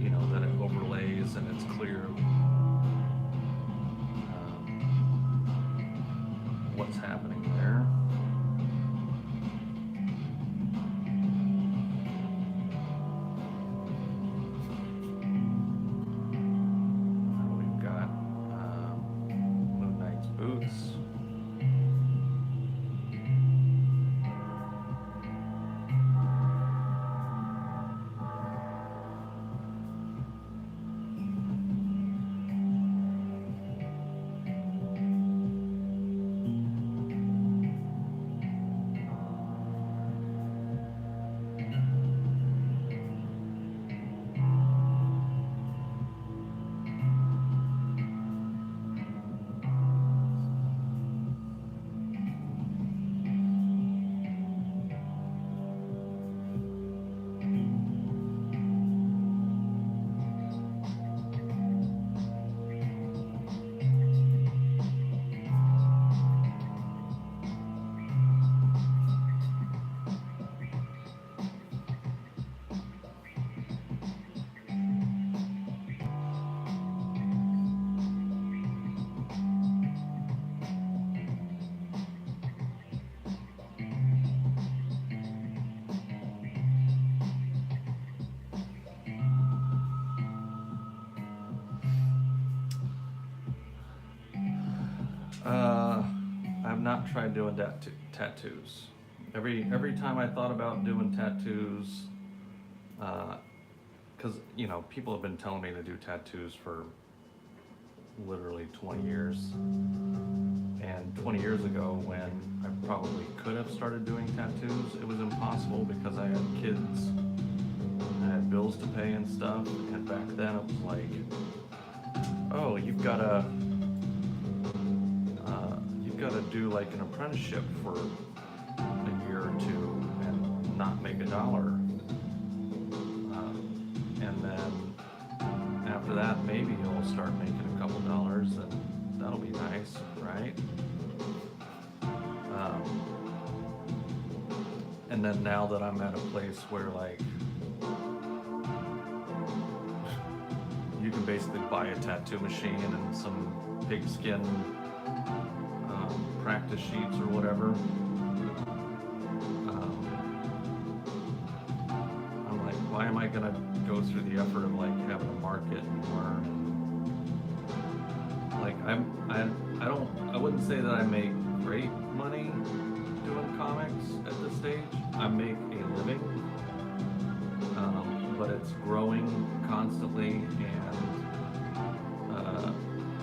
you know, that it overlays and it's clear happening there. We've got Moon Knight's boots. I've not tried doing tattoos. Every time I thought about doing tattoos, because you know people have been telling me to do tattoos for literally 20 years. And 20 years ago, when I probably could have started doing tattoos, it was impossible because I had kids, I had bills to pay and stuff. And back then it was like, oh, you've got to do like an apprenticeship for a year or two and not make $1. And then after that, maybe you'll start making a couple dollars, and that'll be nice, right? And then now that I'm at a place where like you can basically buy a tattoo machine and some pigskin practice sheets or whatever. I'm like, why am I gonna go through the effort of like having to market and learn? Like I wouldn't say that I make great money doing comics at this stage. I make a living, but it's growing constantly, and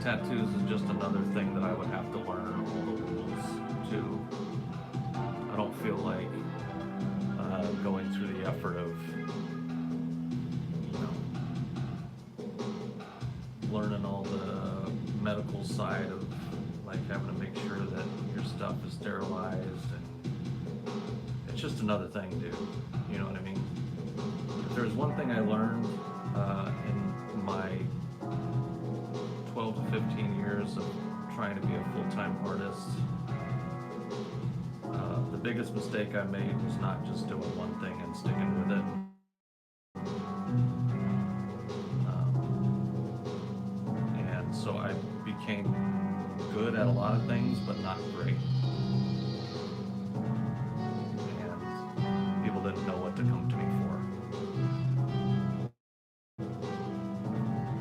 tattoos is just another thing that I would have to learn all the rules to. I don't feel like going through the effort of, you know, learning all the medical side of like having to make sure that your stuff is sterilized, and it's just another thing, dude. You know what I mean? If there's one thing I learned in my 12 to 15 years of trying to be a full-time artist, the biggest mistake I made was not just doing one thing and sticking with it. And so I became good at a lot of things, but not great. And people didn't know what to come to me for.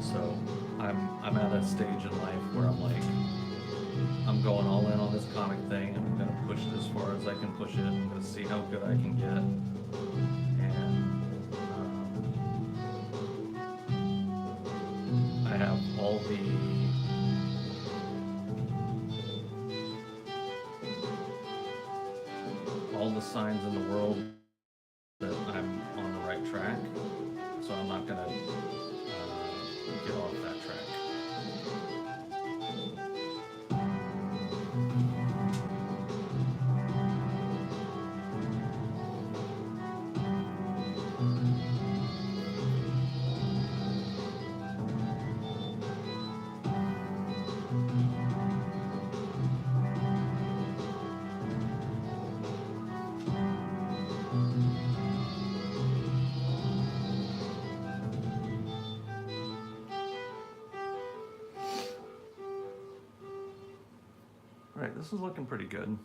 So I'm at a stage in life where I'm like, I'm going all in on this comic thing. I'm gonna push it as far as I can push it. I'm gonna see how good I can get. And I have all the signs in the world that I'm on the right track. So I'm not gonna get off that track. All right, this is looking pretty good.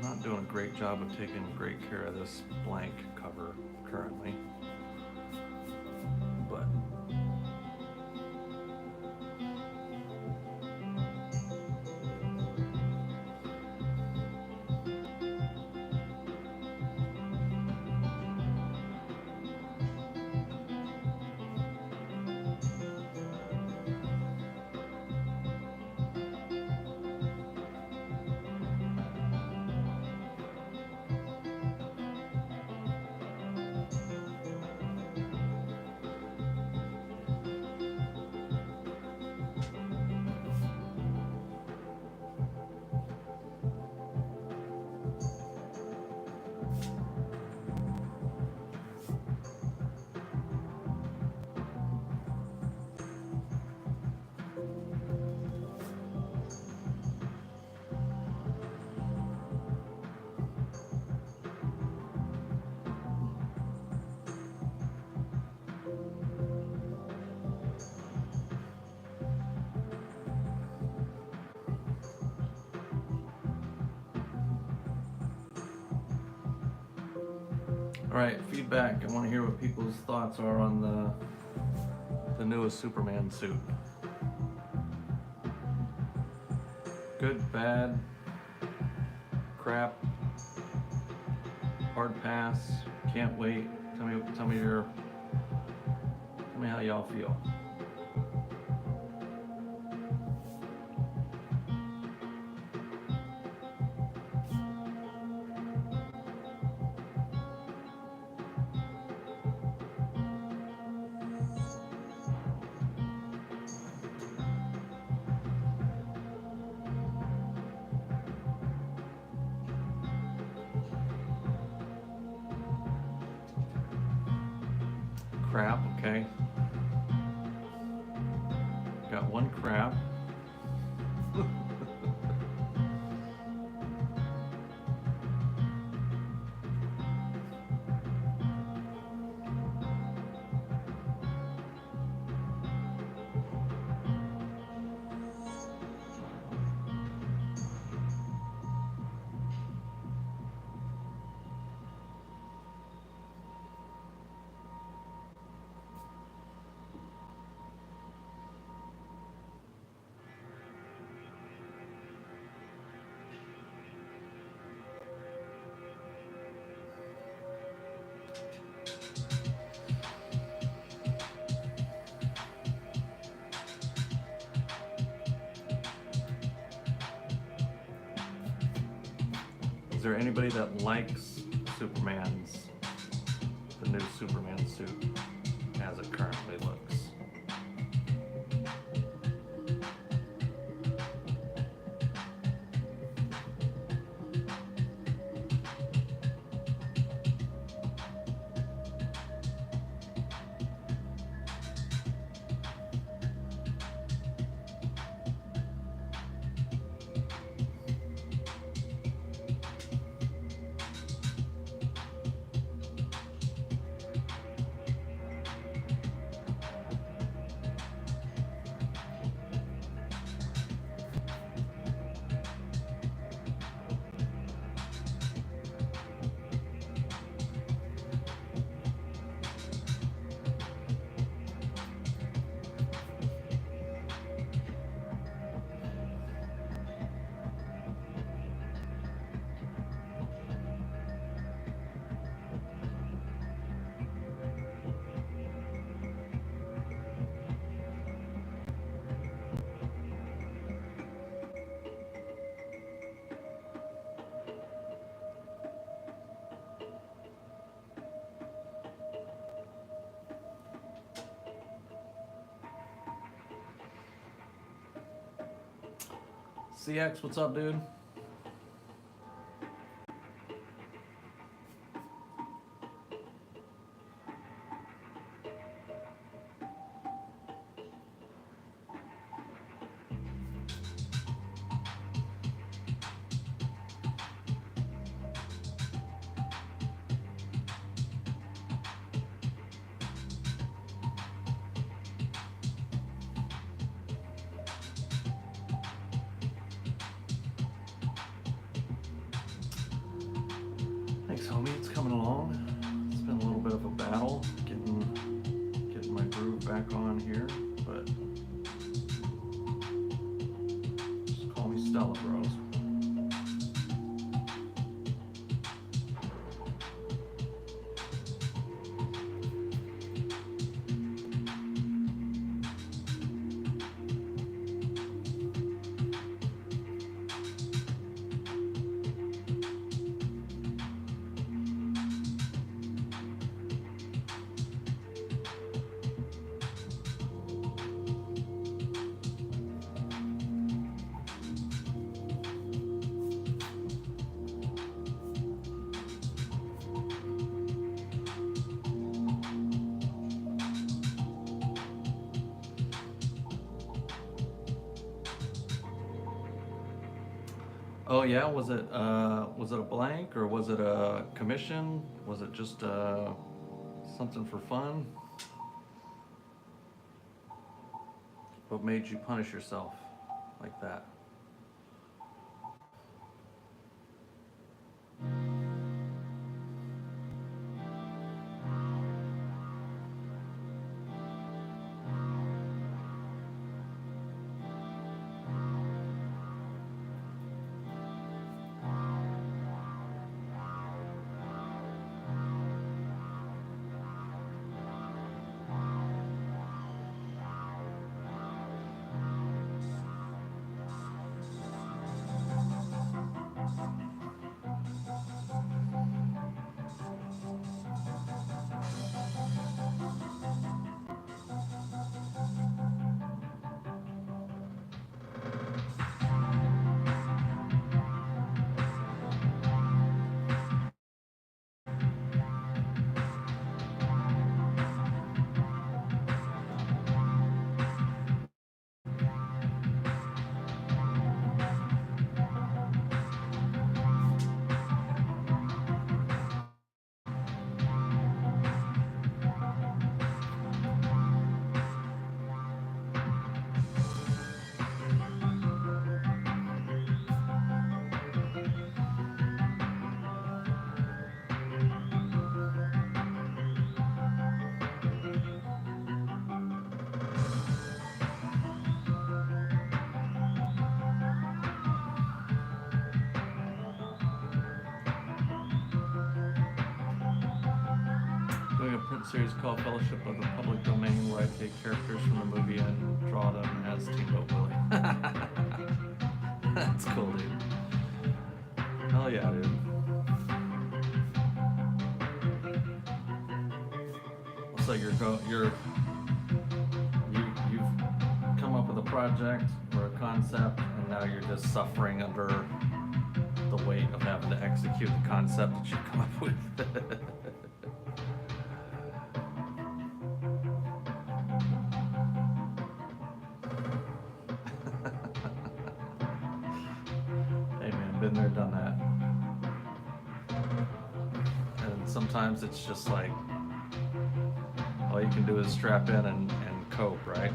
Not doing a great job of taking great care of this blank cover currently, but all right, feedback. I want to hear what people's thoughts are on the newest Superman suit. Good, bad, crap, hard pass, can't wait. Tell me how y'all feel. Crap, okay. Got one crap. Is there anybody that likes the new Superman suit as it currently looks? CX, what's up, dude? Thanks, homie. It's coming along. It's been a little bit of a battle getting my groove back on here, but just call me Stella, bros. Oh yeah, was it a blank or was it a commission? Was it just something for fun? What made you punish yourself like that? Series called Fellowship of the Public Domain, where I take characters from the movie and draw them as Steamboat Willie. That's cool, dude. Hell yeah, dude. Looks like you've come up with a project or a concept, and now you're just suffering under the weight of having to execute the concept that you've come up with. Been there, done that. And sometimes it's just like all you can do is strap in and cope, right?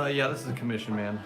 Yeah, this is a commission, man.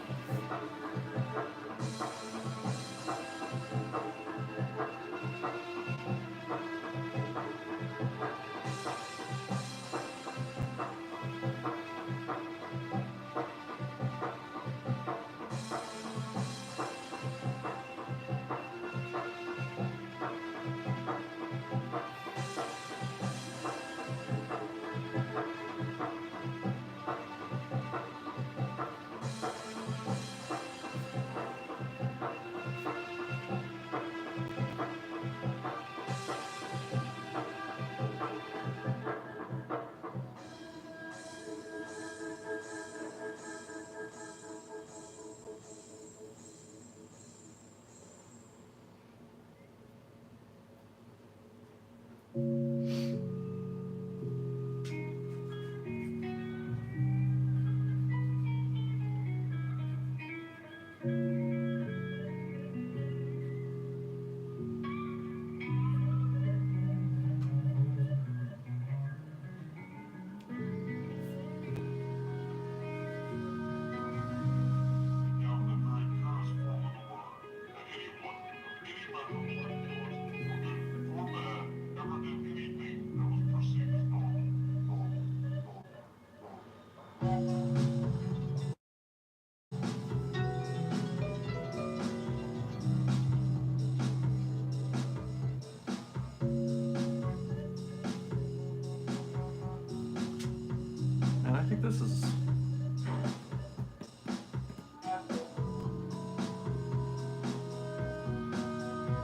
And I think this is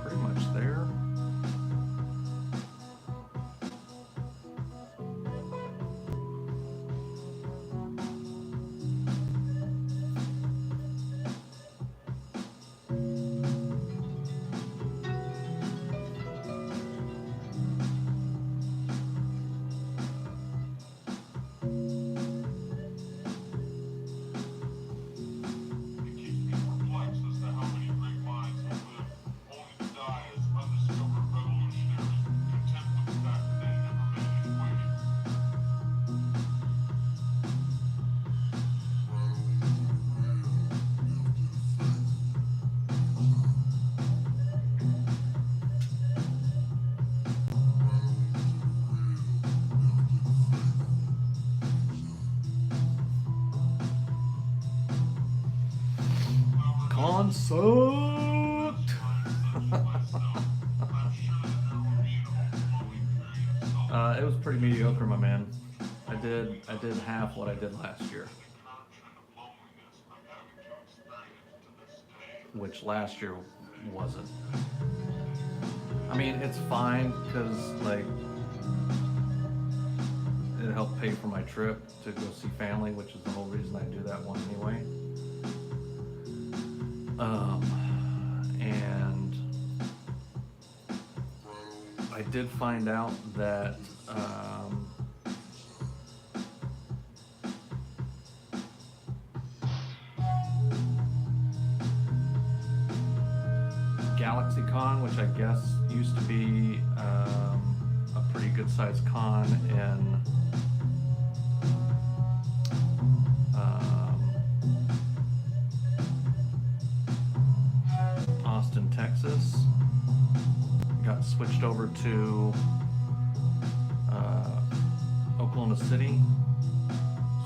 pretty much there. Sucked. It was pretty mediocre, my man. I did half what I did last year, which last year wasn't. I mean, it's fine because like it helped pay for my trip to go see family, which is the whole reason I do that one anyway. And I did find out that GalaxyCon, which I guess used to be a pretty good sized con in Austin, Texas, got switched over to Oklahoma City.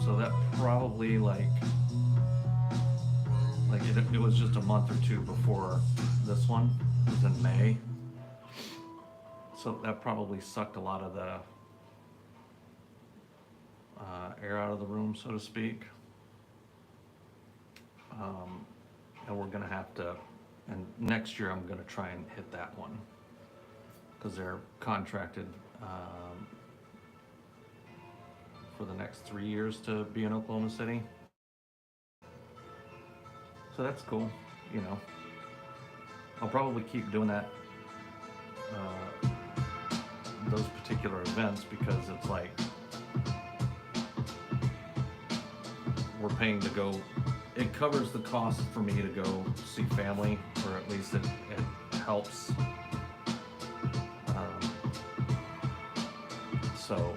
So that probably like it was just a month or two before this one. It was in May. So that probably sucked a lot of the air out of the room, so to speak. And we're gonna have to, and next year I'm gonna try and hit that one because they're contracted for the next 3 years to be in Oklahoma City. So that's cool, you know. I'll probably keep doing that, those particular events, because it's like we're paying to go. It covers the cost for me to go see family, or at least it helps. So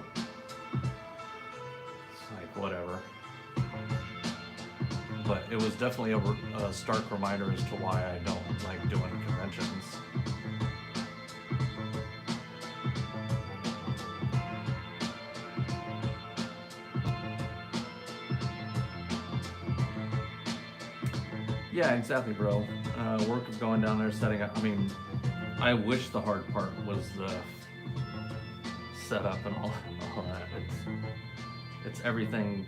it's like whatever. it was definitely a stark reminder as to why I don't like doing conventions. Yeah, exactly, bro. Work of going down there, setting up. I mean, I wish the hard part was the setup and all that. It's everything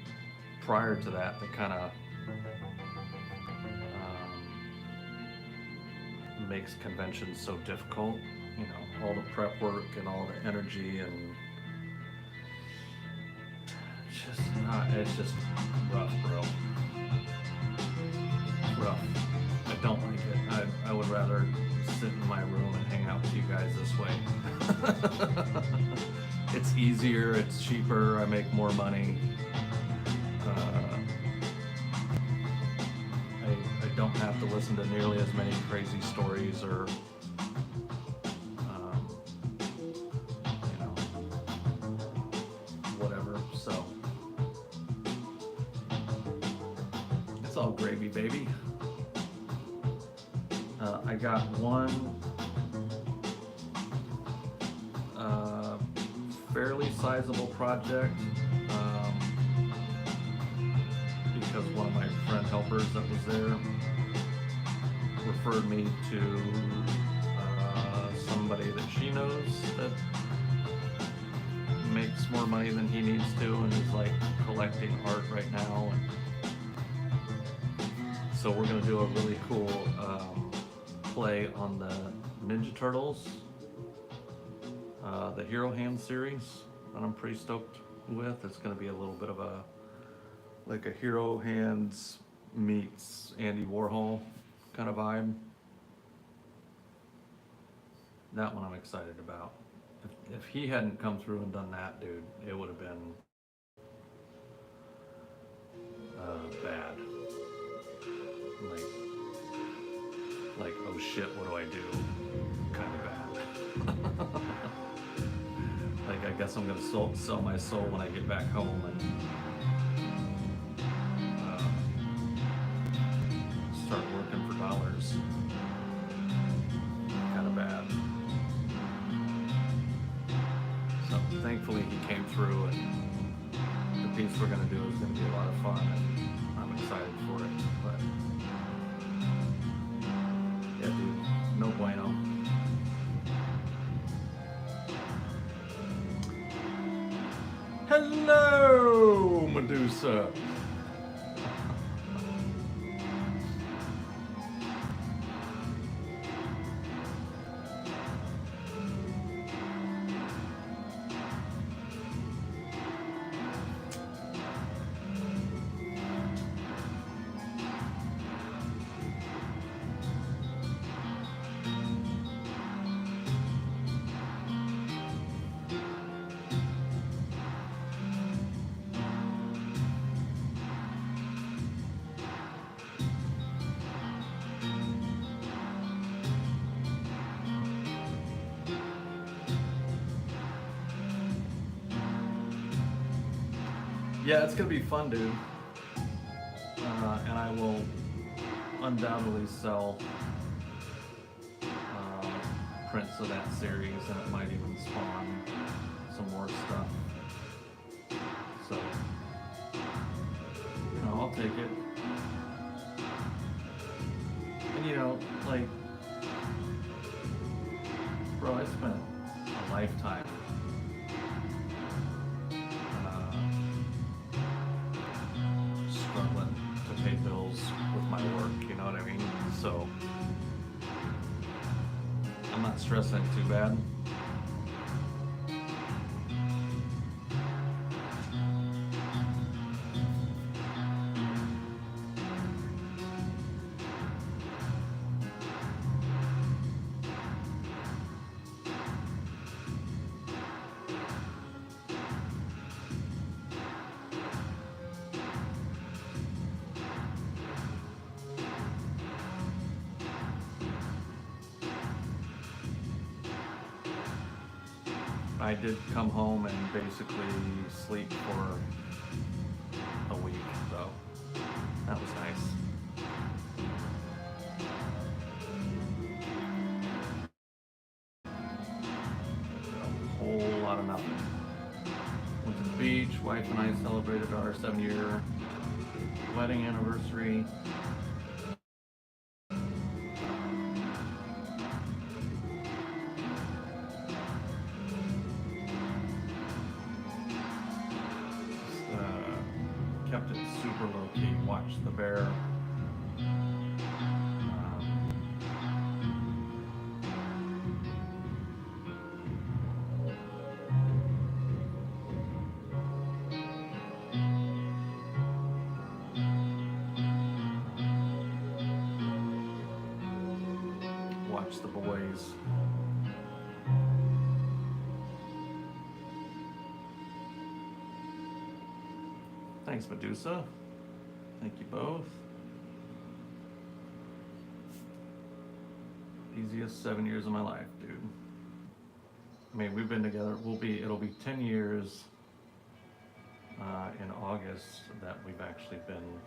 prior to that that kind of makes conventions so difficult. You know, all the prep work and all the energy, and it's just rough, bro. Rough. I don't like it. I would rather sit in my room and hang out with you guys this way. It's easier, it's cheaper, I make more money. I don't have to listen to nearly as many crazy stories or you know, whatever. So it's all gravy, baby. I got one fairly sizable project because one of my friend helpers that was there referred me to somebody that she knows that makes more money than he needs to and is like collecting art right now. And so we're going to do a really cool play on the Ninja Turtles, the Hero Hand series that I'm pretty stoked with. It's going to be a little bit of a Hero Hands meets Andy Warhol kind of vibe. That one I'm excited about. If he hadn't come through and done that, dude, it would have been bad. Like, oh shit, what do I do? Kind of bad. Like, I guess I'm gonna sell my soul when I get back home and start working for dollars. Kind of bad. So thankfully he came through, and the piece we're gonna do is gonna be a lot of fun, and I'm excited for it. But yeah, dude, no bueno. Hello, Medusa. Yeah, it's gonna be fun, dude. And I will undoubtedly sell prints of that series, and it might even spawn some more stuff. So, you know, I'll take it. And you know, like, bro, I spent a lifetime struggling to pay bills with my work, you know what I mean? So I'm not stressing too bad. I did come home and basically sleep for a week, so that was nice. whole lot of nothing. Went to the beach. Wife and I celebrated our 7-year wedding anniversary. Kept it super low key. Watched the bear. Watch the boys. Thanks, Medusa. Thank you both. Easiest 7 years of my life, dude. I mean, we've been together. It'll be 10 years in August that we've actually been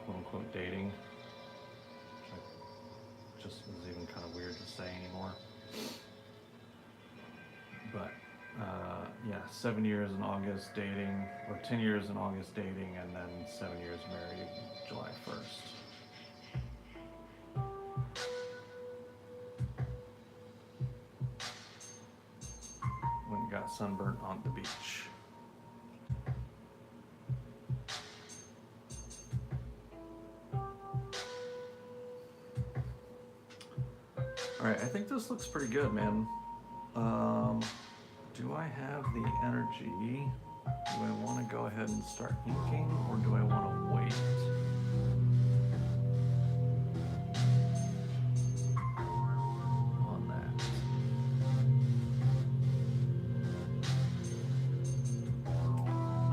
quote unquote dating. Which just is even kind of weird to say anymore. But yeah, 7 years in August dating, or 10 years in August dating, and then 7 years married July 1st. When you got sunburnt on the beach. Alright, I think this looks pretty good, man. Do I have the energy? Do I want to go ahead and start inking, or do I want to wait? On that.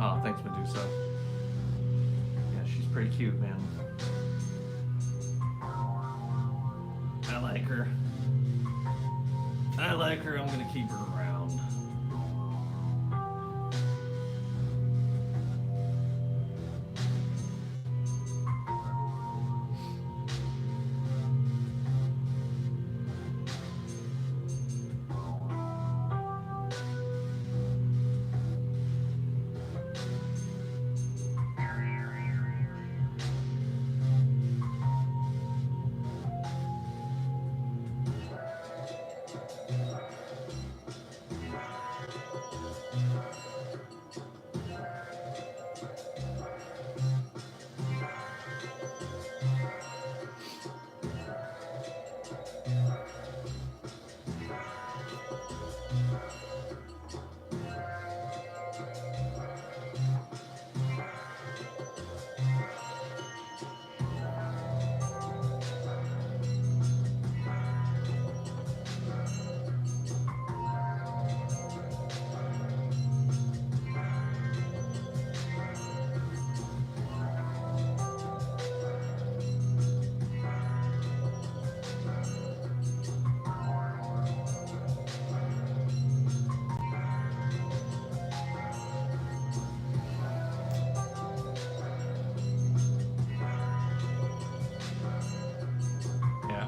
Oh, thanks, Medusa. Yeah, she's pretty cute, man. I like her. I like her. I'm gonna keep her around.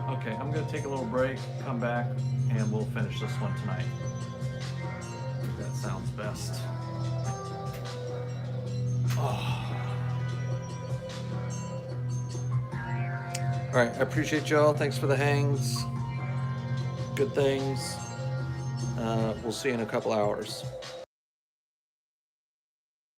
Okay, I'm gonna take a little break, come back, and we'll finish this one tonight. I think that sounds best. Oh. All right, I appreciate y'all. Thanks for the hangs. Good things. We'll see you in a couple hours.